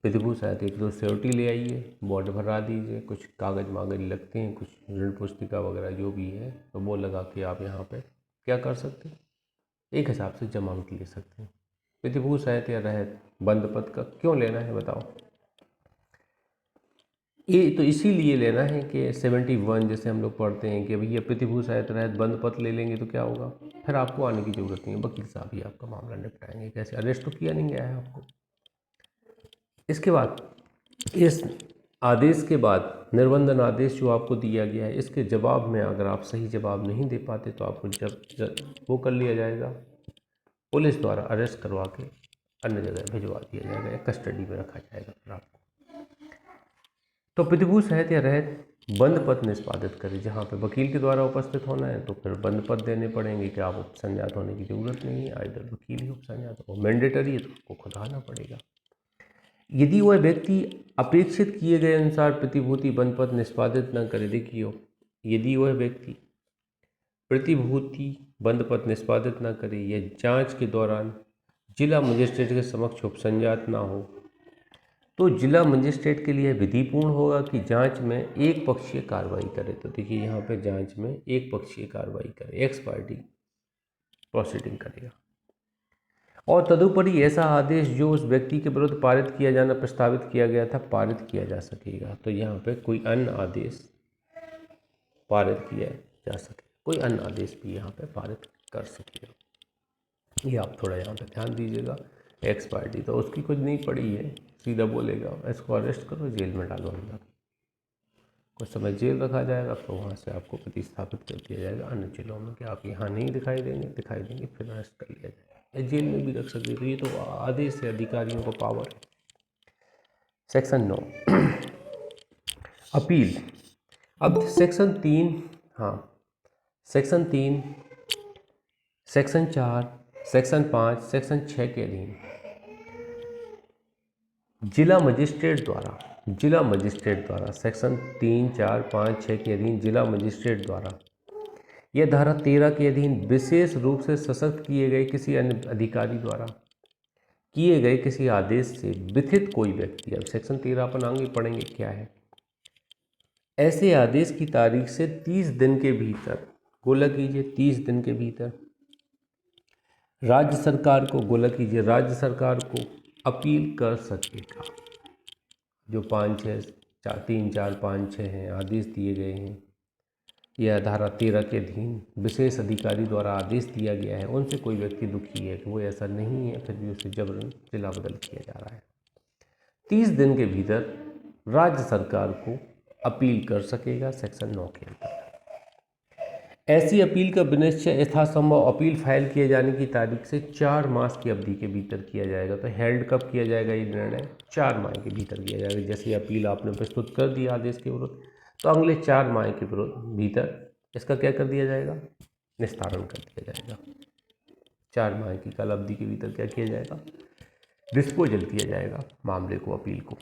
प्रतिभूत सहायता 1-2 सिक्योरिटी ले आइए, बॉन्ड भरा दीजिए, कुछ कागज मागज लगते हैं, कुछ ऋण पुस्तिका वगैरह जो भी है, तो वो लगा के आप यहाँ पे क्या कर सकते हैं, एक हिसाब से जमानत ले सकते हैं। प्रतिभूत सहायता रहित बंद पत्र का क्यों लेना है बताओ, ये तो इसीलिए लेना है कि 71 जैसे हम लोग पढ़ते हैं कि भैया प्रतिभूत सहायता रहित बंद पत्र ले लेंगे तो क्या होगा, फिर आपको आने की जरूरत नहीं है, वकील साहब ही आपका मामला निपटाएंगे। कैसे, अरेस्ट तो किया नहीं गया है आपको। इसके बाद इस आदेश के बाद निर्बंधन आदेश जो आपको दिया गया है, इसके जवाब में अगर आप सही जवाब नहीं दे पाते तो आपको जब वो कर लिया जाएगा, पुलिस द्वारा अरेस्ट करवा के अन्य जगह भिजवा दिया जाएगा या कस्टडी में रखा जाएगा फिर आपको। तो प्रतिभूत सहायता रहित बंद पत्र निष्पादित करें, जहाँ पे वकील के द्वारा उपस्थित होना है तो फिर बंद पत्र देने पड़ेंगे कि आप उपसंजात होने की जरूरत नहीं है, आइदर वकील ही उपसंजात हो, मैंडेटरी है तो आपको खुद आना पड़ेगा। यदि वह व्यक्ति अपेक्षित किए गए अनुसार प्रतिभूति बंधपत्र निष्पादित न करे। देखिए, यदि वह व्यक्ति प्रतिभूति बंधपत्र निष्पादित न करे या जांच के दौरान जिला मजिस्ट्रेट के समक्ष उपसंजात न हो, तो जिला मजिस्ट्रेट के लिए विधिपूर्ण होगा कि जांच में एक पक्षीय कार्रवाई करे। तो देखिए, यहाँ पे जांच में एक पक्षीय कार्रवाई करे, एक्स पार्टी प्रोसीडिंग करेगा। और तदुपरि ऐसा आदेश जो उस व्यक्ति के विरुद्ध पारित किया जाना प्रस्तावित किया गया था, पारित किया जा सकेगा। तो यहाँ पे कोई अन्य आदेश पारित किया जा सके, कोई अन्य आदेश भी यहाँ पे पारित कर सकेगा। ये आप थोड़ा यहाँ पे ध्यान दीजिएगा। एक्स पार्टी तो उसकी कुछ नहीं पड़ी है, सीधा बोलेगा इसको अरेस्ट करो, जेल में डालो अंदर, कुछ समय जेल रखा जाएगा, तो वहाँ से आपको प्रतिस्थापित कर दिया जाएगा अन्य जिलों में कि आप यहाँ नहीं दिखाई देंगे, फिर अरेस्ट कर लिया जाएगा या जेल में भी रख सकते। तो ये तो आदेश से अधिकारियों को पावर है। सेक्शन 9 अपील। अब section 3, section 3, section 4, section 5, section 6 के अधीन जिला मजिस्ट्रेट द्वारा सेक्शन 3, 4, 5, 6 के अधीन जिला मजिस्ट्रेट द्वारा यह धारा 13 के अधीन विशेष रूप से सशक्त किए गए किसी अन्य अधिकारी द्वारा किए गए किसी आदेश से विथित कोई व्यक्ति, अब सेक्शन 13 अपन आगे पढ़ेंगे क्या है, ऐसे आदेश की तारीख से 30 दिन के भीतर, गोला कीजिए 30 दिन के भीतर राज्य सरकार को, गोला कीजिए राज्य सरकार को अपील कर सकेगा। जो 5, 6, 3, 4, 5, 6 हैं आदेश दिए गए हैं, यह धारा 13 के अधीन विशेष अधिकारी द्वारा आदेश दिया गया है, उनसे कोई व्यक्ति दुखी है कि वो ऐसा नहीं है, फिर भी उसे जबरन जिला बदल किया जा रहा है, 30 दिन के भीतर राज्य सरकार को अपील कर सकेगा। सेक्शन 9 के अंतर्गत ऐसी अपील का विनिश्चय यथासंभव अपील फाइल किए जाने की तारीख से 4 मास की अवधि के भीतर किया जाएगा। तो हेल्ड कब किया जाएगा ये निर्णय? 4 माह के भीतर किया जाएगा। जैसे अपील आपने प्रस्तुत कर दिया आदेश के विरुद्ध, तो अगले 4 माह के भीतर इसका क्या कर दिया जाएगा? निस्तारण कर दिया जाएगा। 4 माह की काल अवधि के भीतर क्या किया जाएगा? डिस्पोजल किया जाएगा मामले को, अपील को।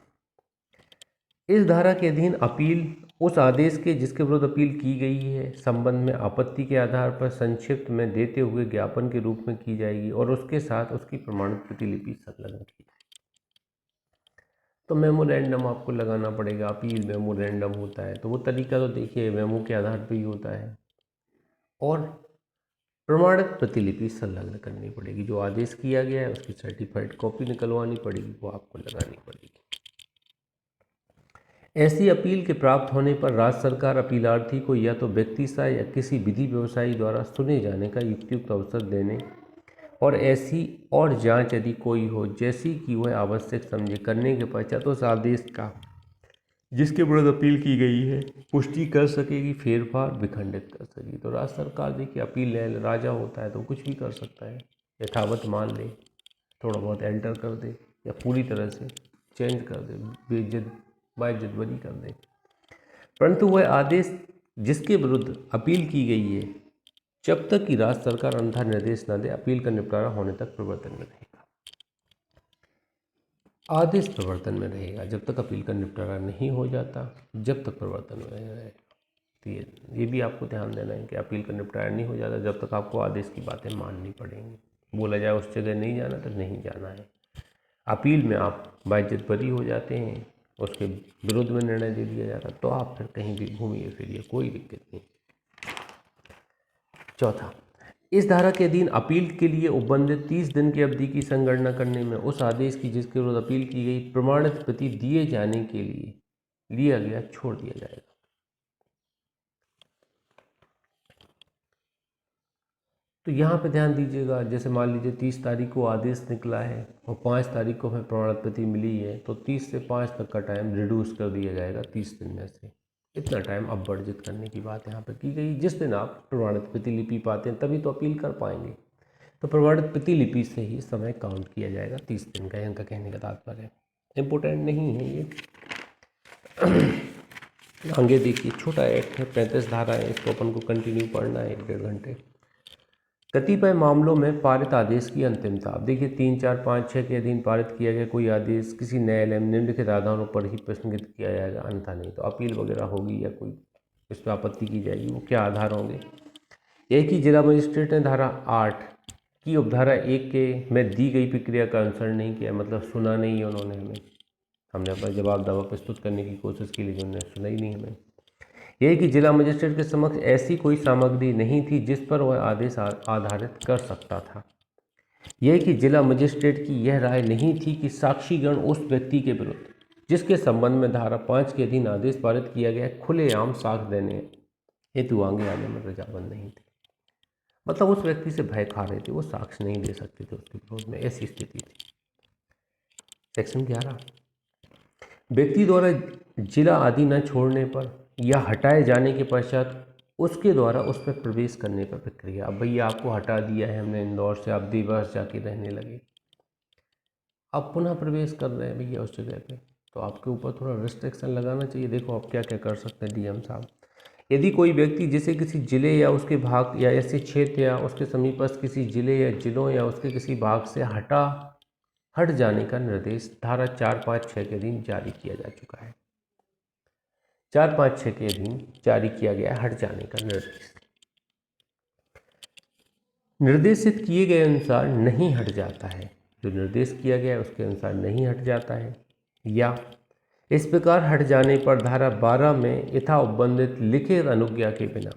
इस धारा के अधीन अपील उस आदेश के जिसके विरुद्ध अपील की गई है संबंध में आपत्ति के आधार पर संक्षिप्त में देते हुए ज्ञापन के रूप में की जाएगी और उसके साथ उसकी प्रमाणित प्रतिलिपि संलग्न की जाएगी। तो मेमोरेंडम आपको लगाना पड़ेगा। अपील मेमोरेंडम होता है, तो वो तरीका तो देखिए मेमो के आधार पर ही होता है, और प्रमाणित प्रतिलिपि संलग्न करनी पड़ेगी। जो आदेश किया गया है उसकी सर्टिफाइड कॉपी निकलवानी पड़ेगी, वो आपको लगानी पड़ेगी। ऐसी अपील के प्राप्त होने पर राज्य सरकार अपीलार्थी को या तो व्यक्तिशः या किसी विधि व्यवसायी द्वारा सुने जाने का युक्त अवसर देने और ऐसी और जांच यदि कोई हो जैसी कि वह आवश्यक समझे करने के पश्चात उस आदेश का जिसके विरुद्ध अपील की गई है पुष्टि कर सकेगी, फेरफार विखंडित कर सकेगी। तो राज्य सरकार देखिए अपील राजा होता है तो कुछ भी कर सकता है, यथावत मान ले, थोड़ा बहुत एल्टर कर दे या पूरी तरह से चेंज कर दे, बेइज्जत बाइज्जत बरी कर दे। परंतु वह आदेश जिसके विरुद्ध अपील की गई है जब तक कि राज्य सरकार अन्यथा निर्देश न दे अपील का निपटारा होने तक प्रवर्तन में रहेगा। आदेश प्रवर्तन में रहेगा जब तक अपील का निपटारा नहीं हो जाता, जब तक प्रवर्तन में रहेगा। तो ये भी आपको ध्यान देना है कि अपील का निपटारा नहीं हो जाता जब तक आपको आदेश की बातें माननी पड़ेंगी। बोला जाए उस जगह नहीं जाना तो नहीं जाना है। अपील में आप बाइज्जत बरी हो जाते हैं, उसके विरोध में निर्णय दे दिया जाता है, तो आप फिर कहीं भी घूमिए फिरिए, कोई दिक्कत नहीं। चौथा, इस धारा के अधीन अपील के लिए उपबंधित 30 दिन की अवधि की संगणना करने में उस आदेश की जिसके विरुद्ध अपील की गई प्रमाणित प्रति दिए जाने के लिए लिया गया छोड़ दिया जाएगा। तो यहाँ पे ध्यान दीजिएगा, जैसे मान लीजिए 30 तारीख को आदेश निकला है और 5 तारीख को हमें प्रमाणित प्रति मिली है, तो 30 से 5 तक का टाइम रिड्यूस कर दिया जाएगा 30 दिन में से। इतना टाइम अब वर्जित करने की बात यहाँ पे की गई। जिस दिन आप प्रमाणित प्रतिलिपि पाते हैं तभी तो अपील कर पाएंगे, तो प्रमाणित प्रतिलिपि से ही समय काउंट किया जाएगा 30 दिन का। इनका कहने का तात्पर्य इम्पोर्टेंट नहीं है ये। आगे देखिए, छोटा एक्ट है, 35 धारा है, इसको अपन को कंटिन्यू पढ़ना है 1-1.5 घंटे। कतिपय मामलों में पारित आदेश की अंतिमता। अब देखिए 3, 4, 5, 6 के अधीन पारित किया गया कोई आदेश किसी न्यायालय में निम्नलिखित आधारों पर ही प्रश्नित किया जाएगा, अन्यथा नहीं। तो अपील वगैरह होगी या कोई इस पर आपत्ति की जाएगी, वो क्या आधार होंगे। एक ही जिला मजिस्ट्रेट ने धारा 8 की उपधारा 1 के में दी गई प्रक्रिया का अनुसरण नहीं किया, मतलब सुना नहीं है उन्होंने हमें। हमने अपना जवाब दावा प्रस्तुत करने की कोशिश की लेकिन उन्होंने सुना ही नहीं हमें। यह कि जिला मजिस्ट्रेट के समक्ष ऐसी कोई सामग्री नहीं थी जिस पर वह आदेश आधारित कर सकता था। यह कि जिला मजिस्ट्रेट की यह राय नहीं थी कि साक्षीगण उस व्यक्ति के विरुद्ध जिसके संबंध में धारा 5 के अधीन आदेश पारित किया गया खुलेआम साक्ष्य देने हेतु आगे आने में रजामंद नहीं थे। मतलब उस व्यक्ति से भय खा रहे थे, वो साक्ष्य नहीं दे सकते थे उसके विरोध में, ऐसी स्थिति थी। सेक्शन 11, व्यक्ति द्वारा जिला आदि न छोड़ने पर या हटाए जाने के पश्चात उसके द्वारा उस पर प्रवेश करने पर प्रक्रिया। अब भैया आपको हटा दिया है हमने इंदौर से, आप देवास जाके रहने लगे, आप पुनः प्रवेश कर रहे हैं भैया उस जगह पे, तो आपके ऊपर थोड़ा रिस्ट्रिक्शन लगाना चाहिए। देखो आप क्या क्या कर सकते हैं डीएम साहब। यदि कोई व्यक्ति जिसे किसी जिले या उसके भाग या ऐसे क्षेत्र या उसके समीपस्थ किसी जिले या जिलों या उसके किसी भाग से हट जाने का निर्देश धारा 4, 5, 6 के अधीन जारी किया जा चुका है। 4, 5, 6 के अधीन जारी किया गया है हट जाने का निर्देश। निर्देशित किए गए अनुसार नहीं हट जाता है, जो निर्देश किया गया है उसके अनुसार नहीं हट जाता है, या इस प्रकार हट जाने पर धारा 12 में यथा उपबंधित लिखित अनुज्ञा के बिना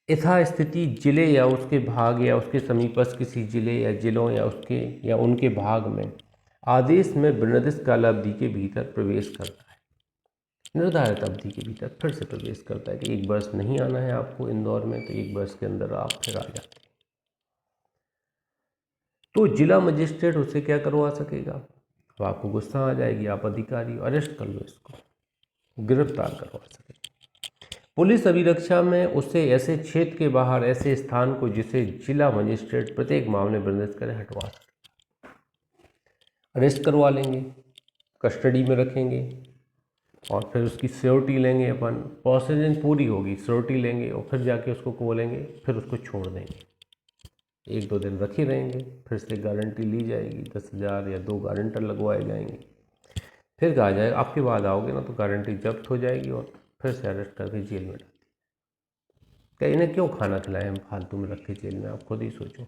यथास्थिति जिले या उसके भाग या उसके समीपस्थ किसी जिले या जिलों या उसके या उनके भाग में आदेश में निर्दिष्ट कालावधि के भीतर प्रवेश करता है। निर्धारित अवधि के भीतर फिर से प्रवेश करता है कि 1 वर्ष नहीं आना है आपको इंदौर में, तो 1 वर्ष के अंदर आप फिर आ जाते हैं। तो जिला मजिस्ट्रेट उसे क्या करवा सकेगा। अब आपको गुस्सा आ जाएगी, आप अधिकारी अरेस्ट कर लो, इसको गिरफ्तार करवा सकेगा। पुलिस अभिरक्षा में उससे ऐसे क्षेत्र के बाहर ऐसे स्थान को जिसे जिला मजिस्ट्रेट प्रत्येक मामले में निर्दिष्ट करे हटवा सके। अरेस्ट करवा लेंगे, कस्टडी में रखेंगे और फिर उसकी सिक्योरिटी लेंगे, अपन प्रोसीडिंग पूरी होगी, सिक्योरिटी लेंगे और फिर जाके उसको बोलेंगे, फिर उसको छोड़ देंगे। 1-2 दिन रखे रहेंगे, फिर से गारंटी ली जाएगी, 10,000 या 2 गारंटर लगवाए जाएंगे, फिर कहा जाएगा आपके बाद आओगे ना तो गारंटी जब्त हो जाएगी और फिर से अरेस्ट करके जेल में डाल दिया। इन्हें क्यों खाना खिलाएं हम फालतू में रखे जेल में, आप खुद ही सोचो।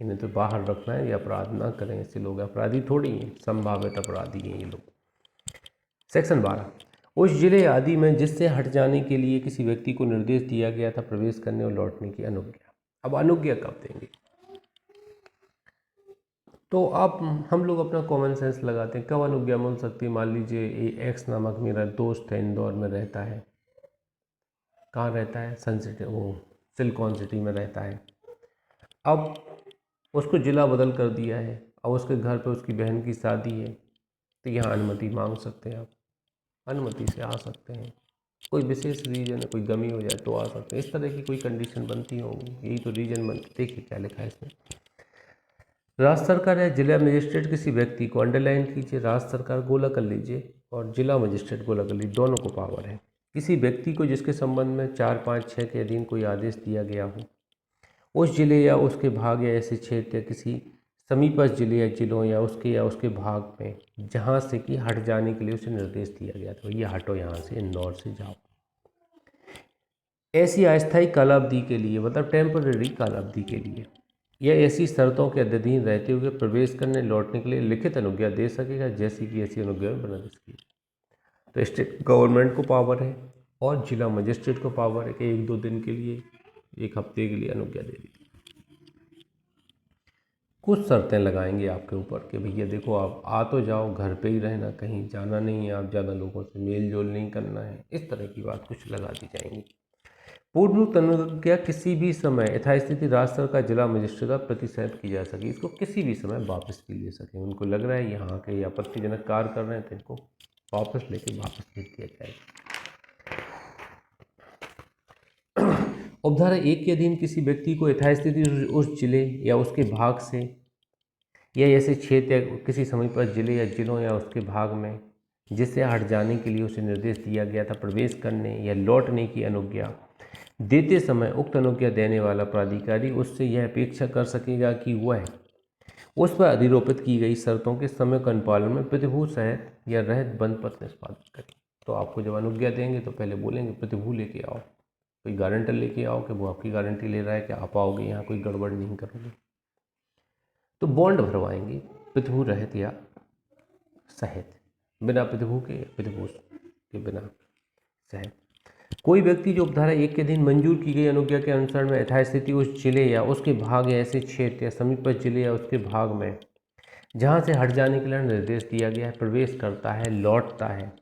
इन्हें तो बाहर रखना है, ये अपराध ना करें, ऐसे लोग अपराधी थोड़ी हैं, संभावित अपराधी हैं ये लोग। सेक्शन 12, उस जिले आदि में जिससे हट जाने के लिए किसी व्यक्ति को निर्देश दिया गया था प्रवेश करने और लौटने की अनुज्ञा। अब अनुज्ञा कब देंगे, तो आप हम लोग अपना कॉमन सेंस लगाते हैं, कब अनुज्ञा मिल सकती है। मान लीजिए एक्स नामक मेरा दोस्त है, इंदौर में रहता है, कहाँ रहता है, सन सिटी, वो सिलिकॉन सिटी में रहता है। अब उसको ज़िला बदल कर दिया है, अब उसके घर पे उसकी बहन की शादी है, तो यहाँ अनुमति मांग सकते हैं आप, अनुमति से आ सकते हैं। कोई विशेष रीजन है, कोई गमी हो जाए तो आ सकते हैं, इस तरह की कोई कंडीशन बनती होगी, यही तो रीजन बनती। देखिए क्या लिखा है इसमें, राज्य सरकार या जिला मजिस्ट्रेट किसी व्यक्ति को, अंडरलाइन कीजिए, राज्य सरकार गोला कर लीजिए और जिला मजिस्ट्रेट गोला कर लीजिए, दोनों को पावर है। किसी व्यक्ति को जिसके संबंध में 4, 5, 6 के अधीन कोई आदेश दिया गया हो, उस जिले या उसके भाग या ऐसे क्षेत्र या किसी समीपस्थ जिले या जिलों या उसके भाग में जहाँ से कि हट जाने के लिए उसे निर्देश दिया गया था, ये हटो यहाँ से, इंदौर से जाओ, ऐसी अस्थायी कालावधि के लिए, मतलब टेम्पररी कालावधि के लिए, या ऐसी शर्तों के अधीन रहते हुए प्रवेश करने लौटने के लिए लिखित अनुज्ञा दे सकेगा, जैसी कि ऐसी अनुज्ञा में निर्दिष्ट की। तो स्टेट गवर्नमेंट को पावर है और जिला मजिस्ट्रेट को पावर है कि 1-2 दिन के लिए, 1 हफ्ते के लिए अनुज्ञा दे दी। कुछ शर्तें लगाएंगे आपके ऊपर कि भैया देखो आप आ तो जाओ, घर पे ही रहना, कहीं जाना नहीं है, आप ज़्यादा लोगों से मेल जोल नहीं करना है, इस तरह की बात कुछ लगा दी जाएंगी। पूर्व अनुज्ञा किसी भी समय यथास्थिति राज्य सरकार जिला मजिस्ट्रेट का प्रतिशत की जा सके, इसको किसी भी समय वापस भी ले सकें। उनको लग रहा है यहाँ के आपत्तिजनक कार्य कर रहे हैं तो इनको वापस लेके वापस भेज दिया जाएगा। उपधारा 1 के अधीन किसी व्यक्ति को यथास्थिति उस जिले या उसके भाग से या ऐसे क्षेत्र या किसी समीपस्थ जिले या जिलों या उसके भाग में जिससे हट जाने के लिए उसे निर्देश दिया गया था प्रवेश करने या लौटने की अनुज्ञा देते समय उक्त अनुज्ञा देने वाला प्राधिकारी उससे यह अपेक्षा कर सकेगा कि वह उस पर अधिरोपित की गई शर्तों के समय के अनुपालन में प्रतिभू सहित या रहित बंद पत्र निष्पादित करे। तो आपको जब अनुज्ञा देंगे तो पहले बोलेंगे प्रतिभू लेके आओ, कोई गारंटर लेके आओ कि वो आपकी गारंटी ले रहा है कि आप आओगे यहाँ, कोई गड़बड़ नहीं करोगे। तो बॉन्ड भरवाएंगे प्रतिभू रहित या सहित, बिना प्रतिभू के, प्रतिभू के बिना सहित। कोई व्यक्ति जो उपधारा 1 के अधीन मंजूर की गई अनुज्ञा के अनुसार में यथास्थिति उस जिले या उसके भाग या ऐसे क्षेत्र या समीपस्थ जिले या उसके भाग में जहाँ से हट जाने के लिए निर्देश दिया गया है प्रवेश करता है, लौटता है,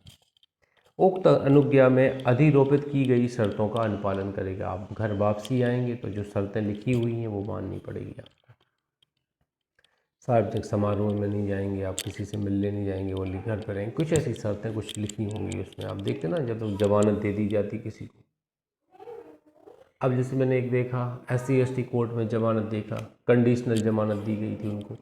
उक्त अनुज्ञा में अधिरोपित की गई शर्तों का अनुपालन करेगा। आप घर वापसी आएंगे तो जो शर्तें लिखी हुई हैं वो माननी पड़ेगी आपको। सार्वजनिक समारोह में नहीं जाएंगे, आप किसी से मिलने नहीं जाएंगे, वो घर पर रहेंगे, कुछ ऐसी शर्तें कुछ लिखी होंगी उसमें। आप देखते ना जब तो जमानत दे दी जाती किसी को, अब जैसे मैंने एक देखा SC/ST कोर्ट में जमानत देखा, कंडीशनल जमानत दी गई थी उनको,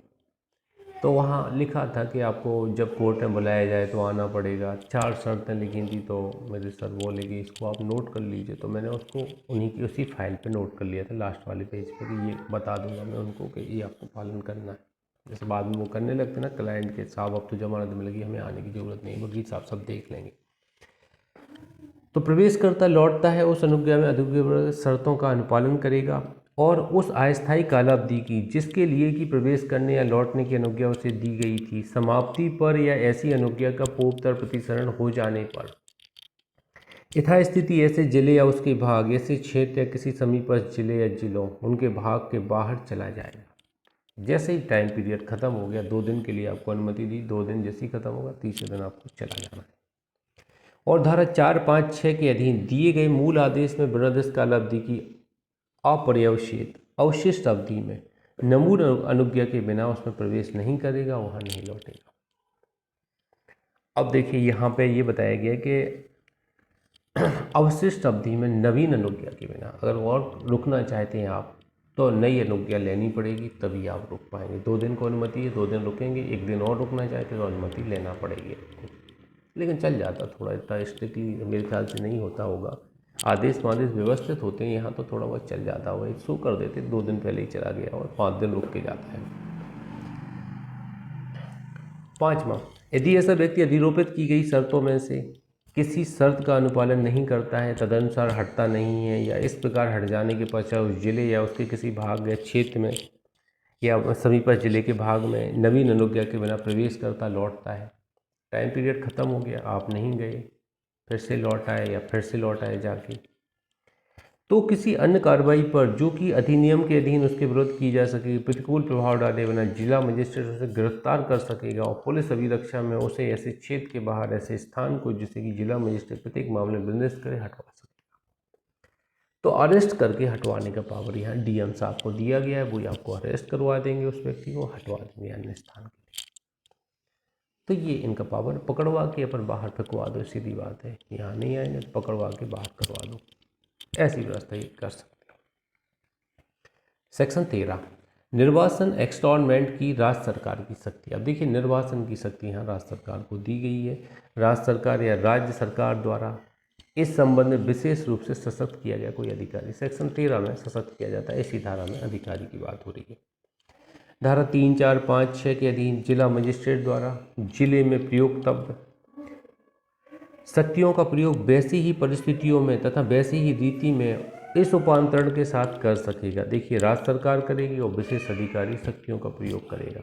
तो वहाँ लिखा था कि आपको जब कोर्ट में बुलाया जाए तो आना पड़ेगा। 4 शर्तें लिखी थी। तो मेरे सर बोले कि इसको आप नोट कर लीजिए, तो मैंने उसको उन्हीं की उसी फाइल पे नोट कर लिया था लास्ट वाले पेज पे कि ये बता दूंगा मैं उनको कि ये आपको पालन करना है। जैसे बाद में वो करने लगते ना क्लाइंट के, साहब अब तो जमानत मिल गई, हमें आने की ज़रूरत नहीं, वकील साहब सब देख लेंगे। तो प्रवेश करता लौटता है, उस अनुज्ञा में अधिकृत शर्तों का अनुपालन करेगा और उस अस्थायी कालावधि की जिसके लिए कि प्रवेश करने या लौटने की अनुज्ञा उसे दी गई थी समाप्ति पर या ऐसी अनुज्ञा का पूर्वतर प्रतिसरण हो जाने पर यथास्थिति ऐसे जिले या उसके भाग, ऐसे क्षेत्र या किसी समीपस्थ जिले या जिलों उनके भाग के बाहर चला जाएगा। जैसे ही टाइम पीरियड ख़त्म हो गया, 2 दिन के लिए आपको अनुमति दी, 2 दिन जैसे ही ख़त्म होगा, तीसरे दिन आपको चला जाना है। और धारा 4, 5, 6 के अधीन दिए गए मूल आदेश में विनिर्दिष्ट कालावधि की अपर्यवसित अवशिष्ट अवधि में नमून अनुज्ञा के बिना उसमें प्रवेश नहीं करेगा, वहाँ नहीं लौटेगा। अब देखिए यहाँ पे ये बताया गया कि अवशिष्ट अवधि में नवीन अनुज्ञा के बिना अगर और रुकना चाहते हैं आप तो नई अनुज्ञा लेनी पड़ेगी, तभी आप रुक पाएंगे। 2 दिन को अनुमति है, 2 दिन रुकेंगे, 1 दिन और रुकना चाहते तो अनुमति लेना पड़ेगी आपको। लेकिन चल जाता, थोड़ा इतना स्ट्रिक्टली मेरे ख्याल से नहीं होता होगा। आदेश वादेश व्यवस्थित होते हैं यहाँ, तो थोड़ा बहुत चल जाता होगा। शो कर देते 2 दिन पहले ही चला गया और 5 दिन रुक के जाता है। 5वां, यदि ऐसा व्यक्ति अधिरोपित की गई शर्तों में से किसी शर्त का अनुपालन नहीं करता है, तदनुसार हटता नहीं है या इस प्रकार हट जाने के पश्चात उस जिले या उसके किसी भाग या क्षेत्र में या समीपस्थ जिले के भाग में नवीन अनुज्ञा के बिना प्रवेश करता लौटता है, टाइम पीरियड ख़त्म हो गया, आप नहीं गए, फिर से लौट आए या फिर से लौट आए जाके, तो किसी अन्य कार्रवाई पर जो कि अधिनियम के अधीन उसके विरुद्ध की जा सकेगी प्रतिकूल प्रभाव डाले बिना जिला मजिस्ट्रेट उसे गिरफ्तार कर सकेगा और पुलिस अभिरक्षा में उसे ऐसे क्षेत्र के बाहर ऐसे स्थान को जिसे कि जिला मजिस्ट्रेट प्रत्येक मामले में निर्दिष्ट करे हटवा सकेगा। तो अरेस्ट करके हटवाने का पावर यहाँ DM साहब को दिया गया है, वो आपको अरेस्ट करवा देंगे, उस व्यक्ति को हटवा देंगे अन्य स्थान के लिए। तो ये इनका पावर, पकड़वा के अपन बाहर फेंकवा दो, सीधी बात है। यहाँ नहीं आएंगे तो पकड़वा के बाहर करवा दो, ऐसी व्यवस्था ये कर सकते हो। सेक्शन 13, निर्वासन एक्सटॉर्नमेंट की राज्य सरकार की शक्ति। अब देखिए निर्वासन की शक्ति यहाँ राज्य सरकार को दी गई है। राज्य सरकार या राज्य सरकार द्वारा इस संबंध में विशेष रूप से सशक्त किया गया कोई अधिकारी, सेक्शन 13 में सशक्त किया जाता है। इसी धारा में अधिकारी की बात हो रही है। धारा 3, 4, 5, 6 के अधीन जिला मजिस्ट्रेट द्वारा जिले में प्रयोगतव्य शक्तियों का प्रयोग वैसी ही परिस्थितियों में तथा वैसी ही रीति में इस उपांतरण के साथ कर सकेगा। देखिए राज्य सरकार करेगी और विशेष अधिकारी शक्तियों का प्रयोग करेगा,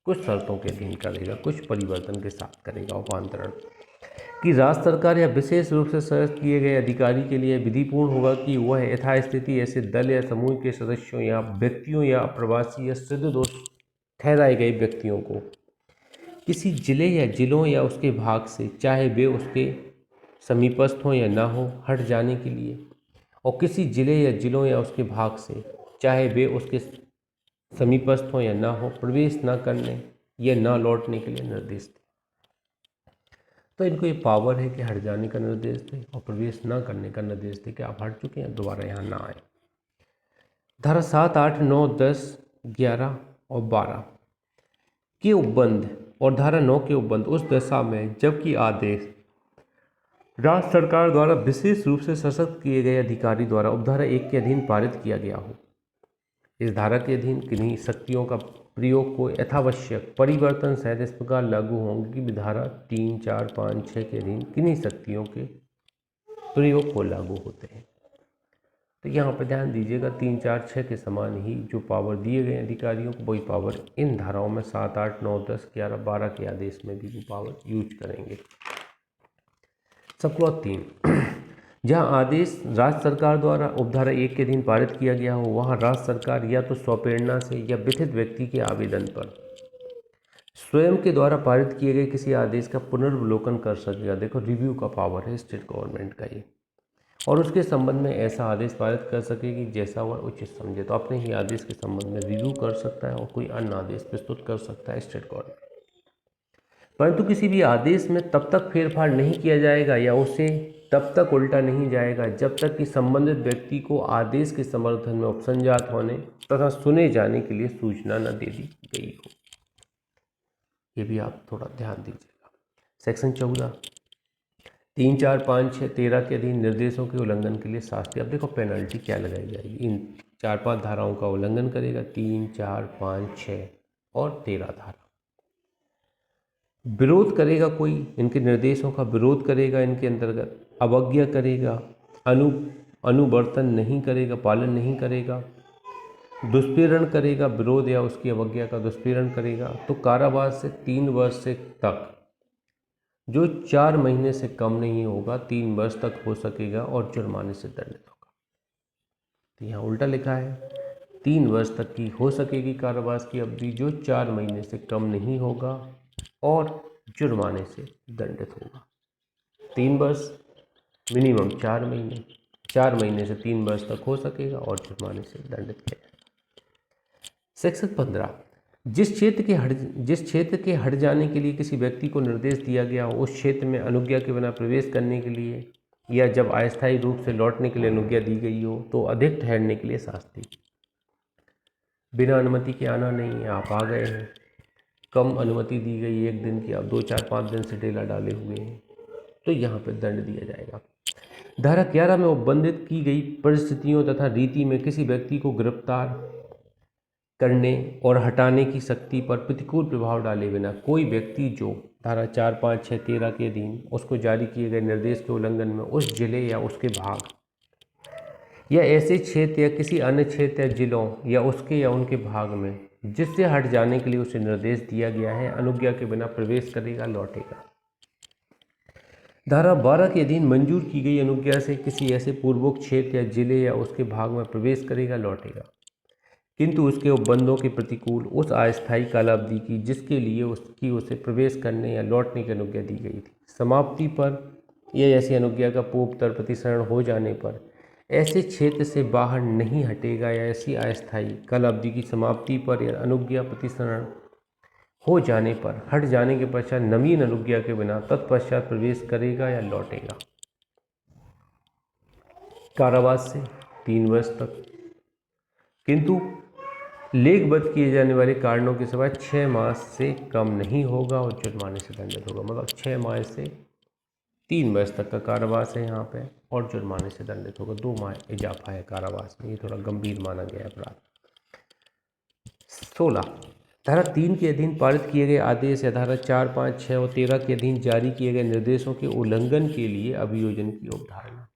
कुछ शर्तों के अधीन करेगा, कुछ परिवर्तन के साथ करेगा उपांतरण। कि राज्य सरकार या विशेष रूप से सशक्त किए गए अधिकारी के लिए विधिपूर्ण होगा कि वह यथास्थिति ऐसे दल या समूह के सदस्यों या व्यक्तियों या प्रवासी या सिद्ध दोष ठहराए गए व्यक्तियों को किसी जिले या जिलों या उसके भाग से, चाहे वे उसके समीपस्थ हों या ना हो, हट जाने के लिए, और किसी जिले या जिलों या उसके भाग से, चाहे वे उसके समीपस्थ हों या ना हो, प्रवेश न करने या न लौटने के लिए निर्देश दें। तो इनको ये पावर है कि हट जाने का निर्देश दें और प्रवेश न करने का निर्देश दें कि आप हट चुके हैं, दोबारा यहाँ ना आए। धारा 7, 8, 9, 10, 11 और 12 के उपबंध और धारा 9 के उपबंध उस दशा में जबकि आदेश राज्य सरकार द्वारा विशेष रूप से सशक्त किए गए अधिकारी द्वारा उपधारा 1 के अधीन पारित किया गया हो। इस धारा के अधीन किन्हीं शक्तियों का प्रयोग को यथावश्यक परिवर्तन सहित इस प्रकार लागू होंगे कि धारा 3, 4, 5, 6 के अधीन किन्हीं शक्तियों के प्रयोग को लागू होते हैं। तो यहाँ पर ध्यान दीजिएगा 3, 4, 6 के समान ही जो पावर दिए गए अधिकारियों को वही पावर इन धाराओं में 7, 8, 9, 10, 11, 12 के आदेश में भी वो पावर यूज करेंगे। सब क्लॉज 3, जहाँ आदेश राज्य सरकार द्वारा उपधारा 1 के अधीन पारित किया गया हो वहाँ राज्य सरकार या तो स्वप्रेरणा से या विथित व्यक्ति के आवेदन पर स्वयं के द्वारा पारित किए गए किसी आदेश का पुनर्वलोकन कर सकेगा। देखो रिव्यू का पावर है स्टेट गवर्नमेंट का ये, और उसके संबंध में ऐसा आदेश पारित कर सकेगी जैसा वह उचित समझे। तो अपने ही आदेश के संबंध में रिव्यू कर सकता है और कोई अन्य आदेश प्रस्तुत कर सकता है स्टेट गवर्नमेंट। परंतु किसी भी आदेश में तब तक फेरफार नहीं किया जाएगा या उसे तब तक उल्टा नहीं जाएगा जब तक कि संबंधित व्यक्ति को आदेश के समर्थन में उपसंजात होने तथा सुने जाने के लिए सूचना न दे दी गई हो। ये भी आप थोड़ा ध्यान दीजिएगा। सेक्शन 14, 3, 4, 5, 6, 13 के अधीन निर्देशों के उल्लंघन के लिए शास्ति। अब देखो पेनल्टी क्या लगाई जाएगी। इन 4-5 धाराओं का उल्लंघन करेगा, 3, 4, 5, 6 और 13 धारा। विरोध करेगा कोई, इनके निर्देशों का विरोध करेगा, इनके अंतर्गत अवज्ञा करेगा, अनुवर्तन नहीं करेगा, पालन नहीं करेगा, दुष्पीड़न करेगा, विरोध या उसकी अवज्ञा का दुष्पीड़न करेगा, तो कारावास से 3 वर्ष से तक, जो 4 महीने से कम नहीं होगा 3 वर्ष तक हो सकेगा और जुर्माने से दंडित होगा। तो यहाँ उल्टा लिखा है 3 वर्ष तक की हो सकेगी कारावास की अवधि, जो 4 महीने से कम नहीं होगा और जुर्माने से दंडित होगा। 3 वर्ष मिनिमम 4 महीने, 4 महीने से 3 वर्ष तक हो सकेगा और जुर्माने से दंडित किया जाएगा। सेक्शन 15, जिस क्षेत्र के हट जाने के लिए किसी व्यक्ति को निर्देश दिया गया हो उस क्षेत्र में अनुज्ञा के बिना प्रवेश करने के लिए या जब अस्थायी रूप से लौटने के लिए अनुज्ञा दी गई हो तो अधिक ठहरने के लिए शास्ति। बिना अनुमति के आना नहीं है, आप आ गए हैं, कम अनुमति दी गई 1 दिन की, आप 2, 4, 5 दिन से डेला डाले हुए हैं, तो यहाँ पर दंड दिया जाएगा। धारा 11 में उपबंधित की गई परिस्थितियों तथा रीति में किसी व्यक्ति को गिरफ्तार करने और हटाने की शक्ति पर प्रतिकूल प्रभाव डाले बिना कोई व्यक्ति जो धारा 4, 5, 6, 13 के अधीन उसको जारी किए गए निर्देश के उल्लंघन में उस जिले या उसके भाग या ऐसे क्षेत्र या किसी अन्य क्षेत्र या जिलों या उसके या उनके भाग में जिससे हट जाने के लिए उसे निर्देश दिया गया है अनुज्ञा के बिना प्रवेश करेगा, लौटेगा। धारा 12 के अधीन मंजूर की गई अनुज्ञा से किसी ऐसे पूर्वोक्त क्षेत्र या जिले या उसके भाग में प्रवेश करेगा, लौटेगा, किंतु उसके उपबंधों के प्रतिकूल उस अस्थायी कालावधि की जिसके लिए उसे प्रवेश करने या लौटने की अनुज्ञा दी गई थी समाप्ति पर या ऐसी अनुज्ञा का पूर्वोत्तर प्रतिसरण हो जाने पर ऐसे क्षेत्र से बाहर नहीं हटेगा या ऐसी अस्थायी कालावधि की समाप्ति पर या अनुज्ञा प्रतिसरण हो जाने पर हट जाने के पश्चात नवीन अनुज्ञा के बिना तत्पश्चात प्रवेश करेगा या लौटेगा। कारावास से 3 वर्ष तक, किंतु लेखबद्ध किए जाने वाले कारणों के सिवाय 6 मास से कम नहीं होगा और जुर्माने से दंडित होगा। मतलब 6 माह से 3 वर्ष तक का कारावास है यहाँ पे और जुर्माने से दंडित होगा। 2 माह इजाफा है कारावास में, ये थोड़ा गंभीर माना गया है अपराध। 16, धारा 3 के अधीन पारित किए गए आदेश या धारा 4, 5, 6 और 13 के अधीन जारी किए गए निर्देशों के उल्लंघन के लिए अभियोजन की अवधारणा।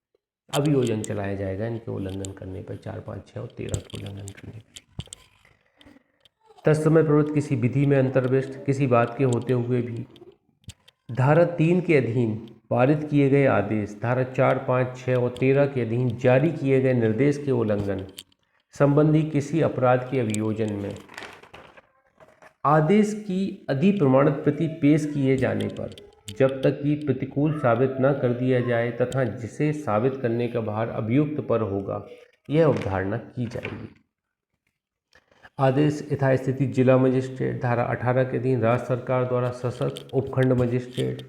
अभियोजन चलाया जाएगा इनके उल्लंघन करने पर, 4, 5, 6 और 13 के उल्लंघन करने पर। तत्समय प्रवृत्त किसी विधि में अंतर्विष्ट किसी बात के होते हुए भी धारा 3 के अधीन पारित किए गए आदेश, धारा 4, 5, 6 और 13 के अधीन जारी किए गए निर्देश के उल्लंघन संबंधी किसी अपराध के अभियोजन में आदेश की अधिप्रमाणित प्रति पेश किए जाने पर जब तक कि प्रतिकूल साबित न कर दिया जाए तथा जिसे साबित करने का भार अभियुक्त पर होगा, यह अवधारणा की जाएगी। आदेश यथास्थिति जिला मजिस्ट्रेट, धारा 18 के अधीन राज्य सरकार द्वारा सशक्त उपखंड मजिस्ट्रेट,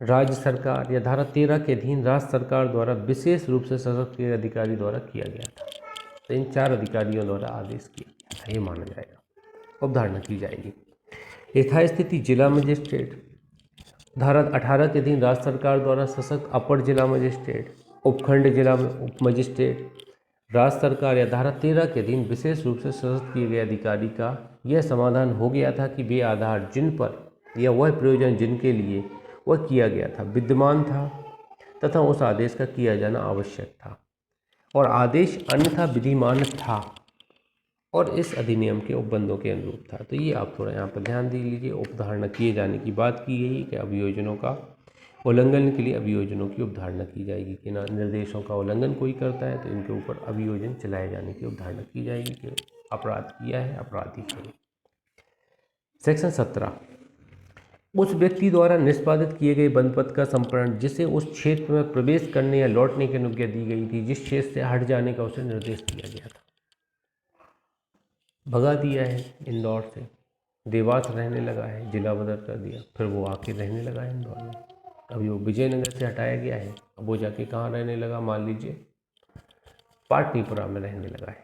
राज्य सरकार या धारा 13 के अधीन राज्य सरकार द्वारा विशेष रूप से सशक्त किए अधिकारी द्वारा किया गया था। तो इन 4 अधिकारियों द्वारा आदेश किया गया था, ये माना जाएगा, अवधारणा की जाएगी। यथास्थिति जिला मजिस्ट्रेट धारा 18 के अधीन राज्य सरकार द्वारा सशक्त अपर जिला मजिस्ट्रेट, उपखंड जिला उप मजिस्ट्रेट, राज्य सरकार या धारा 13 के अधीन विशेष रूप से सशक्त किए गए अधिकारी का यह समाधान हो गया था कि वे आधार जिन पर या वह प्रयोजन जिनके लिए वह किया गया था विद्यमान था तथा उस आदेश का किया जाना आवश्यक था और आदेश अन्यथा विधिमान था और इस अधिनियम के उपबंधों के अनुरूप था। तो ये आप थोड़ा यहाँ पर ध्यान दे लीजिए। उपधारणा किए जाने की बात की गई कि अभियोजनों का उल्लंघन के लिए अभियोजनों की उपधारणा की जाएगी कि ना निर्देशों का उल्लंघन कोई करता है तो इनके ऊपर अभियोजन चलाए जाने की उपधारणा की जाएगी कि अपराध किया है, अपराधी है। सेक्शन 17, उस व्यक्ति द्वारा निष्पादित किए गए बंद पथ का संपूर्ण जिसे उस क्षेत्र में प्रवेश करने या लौटने की अनुज्ञा दी गई थी जिस क्षेत्र से हट जाने का उसे निर्देश दिया गया था। भगा दिया है इंदौर से, देवास रहने लगा है, जिला बदल कर दिया, फिर वो आके रहने लगा है इंदौर में। अभी वो विजयनगर से हटाया गया है, अब वो जाके कहाँ रहने लगा, मान लीजिए पाटलिपुत्रा में रहने लगा है।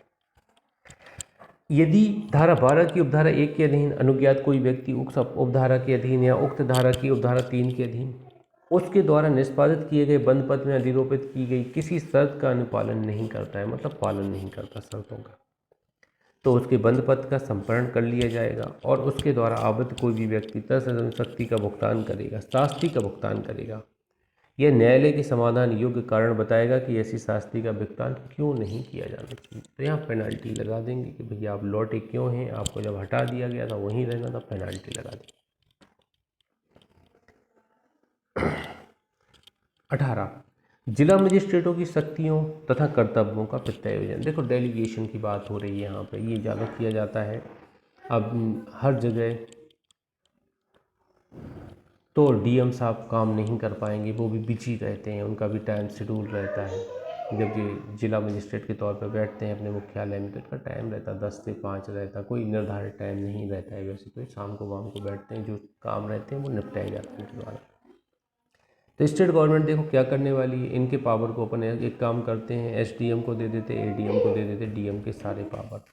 यदि धारा 12 की उपधारा 1 के अधीन अनुज्ञात कोई व्यक्ति उक्त उपधारा के अधीन या उक्त धारा की उपधारा 3 के अधीन उसके द्वारा निष्पादित किए गए बंद पथ में अधिरोपित की गई किसी शर्त का अनुपालन नहीं करता है, मतलब पालन नहीं करता शर्तों का, तो उसके बंद पथ का संपर्ण कर लिया जाएगा और उसके द्वारा आबद्ध कोई भी व्यक्ति तत्सम शक्ति का भुगतान करेगा, शास्ति का भुगतान करेगा। यह न्यायालय के समाधान योग्य कारण बताएगा कि ऐसी शास्ति का भुगतान क्यों नहीं किया जाना चाहिए। तो यहाँ पेनाल्टी लगा देंगे कि भैया आप लौटे क्यों हैं, आपको जब हटा दिया गया था वहीं रहना था, पेनाल्टी लगा देंगे। 18, जिला मजिस्ट्रेटों की शक्तियों तथा कर्तव्यों का प्रत्यायोजन। देखो डेलीगेशन की बात हो रही है यहाँ पे, ये ज़्यादा किया जाता है अब हर जगह। तो डीएम साहब काम नहीं कर पाएंगे, वो भी बिजी रहते हैं, उनका भी टाइम शेड्यूल रहता है। जब ये जिला मजिस्ट्रेट के तौर पर बैठते हैं अपने मुख्यालय में तो इनका टाइम रहता है 10 से 5 रहता, कोई निर्धारित टाइम नहीं रहता है। वैसे तो शाम को वाम को बैठते हैं, जो काम रहते हैं वो निपटाए जाते हैं उनके द्वारा। तो स्टेट गवर्नमेंट देखो क्या करने वाली है, इनके पावर को अपन एक काम करते हैं, एसडीएम को दे देते, एडीएम को दे देते, डीएम के सारे पावर।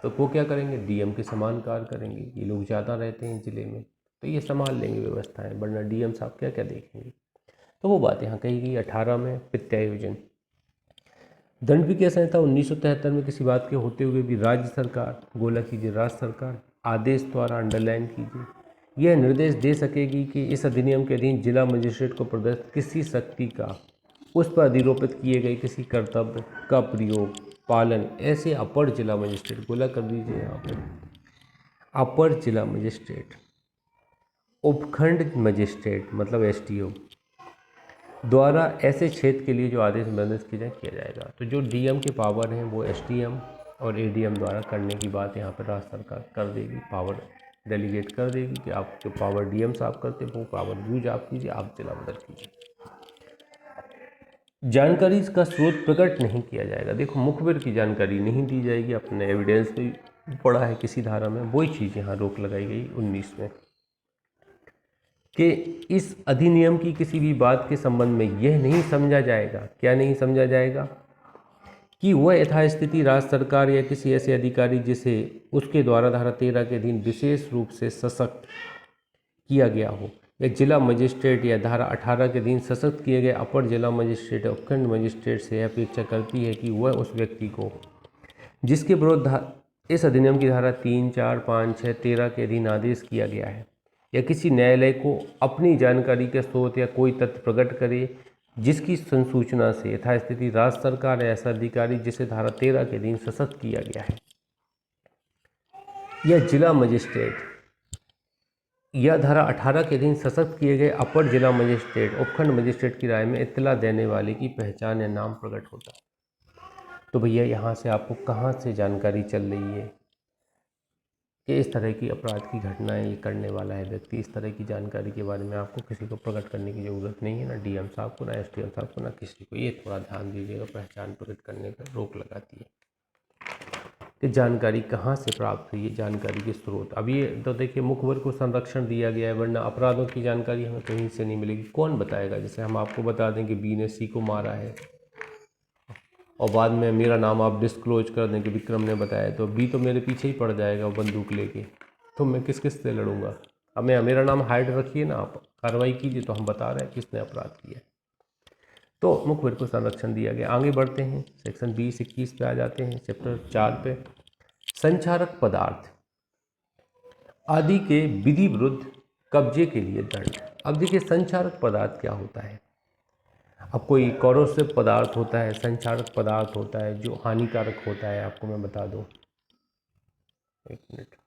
तो वो क्या करेंगे, डीएम के समान कार्य करेंगे। ये लोग ज़्यादा रहते हैं ज़िले में तो ये संभाल लेंगे व्यवस्थाएं, वरना डीएम साहब क्या क्या देखेंगे। तो वो बात यहाँ कही गई। 18 में प्रत्यायोजन। दंडविधि संहिता 1973 में किसी बात के होते हुए भी राज्य सरकार, गोला कीजिए राज्य सरकार, आदेश द्वारा अंडरलाइन कीजिए, यह निर्देश दे सकेगी कि इस अधिनियम के अधीन जिला मजिस्ट्रेट को प्रदत्त किसी शक्ति का उस पर अधिरोपित किए गए किसी कर्तव्य का प्रयोग पालन ऐसे अपर जिला मजिस्ट्रेट, गोला कर दीजिए यहाँ पर, अपर जिला मजिस्ट्रेट, उपखंड मजिस्ट्रेट मतलब एसटीओ द्वारा ऐसे क्षेत्र के लिए जो आदेश निर्देश किए जाए किया जाएगा। तो जो डीएम के पावर हैं वो एसडीएम और एडीएम द्वारा करने की बात यहाँ पर राज्य सरकार कर देगी, पावर डेलीगेट कर देगी कि आप जो पावर डीएम साहब करते वो पावर यूज आप कीजिए, आप जिला बदल कीजिए। जानकारी का स्रोत प्रकट नहीं किया जाएगा। देखो मुखबिर की जानकारी नहीं दी जाएगी, अपने एविडेंस में पड़ा है किसी धारा में, वही चीज़ यहाँ रोक लगाई गई 19 में कि इस अधिनियम की किसी भी बात के संबंध में यह नहीं समझा जाएगा, क्या नहीं समझा जाएगा, कि वह यथास्थिति राज्य सरकार या किसी ऐसे अधिकारी जिसे उसके द्वारा धारा 13 के अधीन विशेष रूप से सशक्त किया गया हो, या जिला मजिस्ट्रेट या धारा 18 के अधीन सशक्त किए गए अपर जिला मजिस्ट्रेट या उपखंड मजिस्ट्रेट से अपेक्षा करती है कि वह उस व्यक्ति को जिसके विरुद्ध इस अधिनियम की धारा 3, 4, 5, 6, 13 के अधीन आदेश किया गया है या किसी न्यायालय को अपनी जानकारी के स्रोत या कोई तथ्य प्रकट करे जिसकी संसूचना से यथास्थिति राज्य सरकार या ऐसा अधिकारी जिसे धारा 13 के अधीन सशक्त किया गया है या जिला मजिस्ट्रेट या धारा 18 के अधीन सशक्त किए गए अपर जिला मजिस्ट्रेट उपखंड मजिस्ट्रेट की राय में इत्तला देने वाले की पहचान या नाम प्रकट होता है। तो भैया यहाँ से आपको कहाँ से जानकारी चल रही है कि इस तरह की अपराध की घटनाएं ये करने वाला है व्यक्ति, इस तरह की जानकारी के बारे में आपको किसी को प्रकट करने की ज़रूरत नहीं है, ना डीएम साहब को, ना एसडीएम साहब को, ना किसी को। ये थोड़ा ध्यान दीजिएगा, पहचान प्रकट करने का रोक लगाती है कि जानकारी कहाँ से प्राप्त हुई है, जानकारी के स्रोत। अब ये तो देखिए मुखबिर को संरक्षण दिया गया है, वरना अपराधों की जानकारी हमें कहीं से नहीं मिलेगी। कौन बताएगा? जैसे हम आपको बता दें कि बी ने सी को मारा है और बाद में मेरा नाम आप डिस्क्लोज कर दें कि विक्रम ने बताया, तो बी तो मेरे पीछे ही पड़ जाएगा बंदूक लेके, तो मैं किस किस से लड़ूंगा। अब मैं मेरा नाम हाइड रखिए ना आप, कार्रवाई कीजिए, तो हम बता रहे हैं किसने अपराध किया है। तो मुखबिर को संरक्षण दिया गया। आगे बढ़ते हैं, सेक्शन 20-21 पे आ जाते हैं, चैप्टर 4 पे। संचारक पदार्थ आदि के विधि विरुद्ध कब्जे के लिए दंड। अब देखिए संचारक पदार्थ क्या होता है। अब कोई कॉरोसिव पदार्थ होता है, संचारक पदार्थ होता है जो हानिकारक होता है। आपको मैं बता दूं, एक मिनट।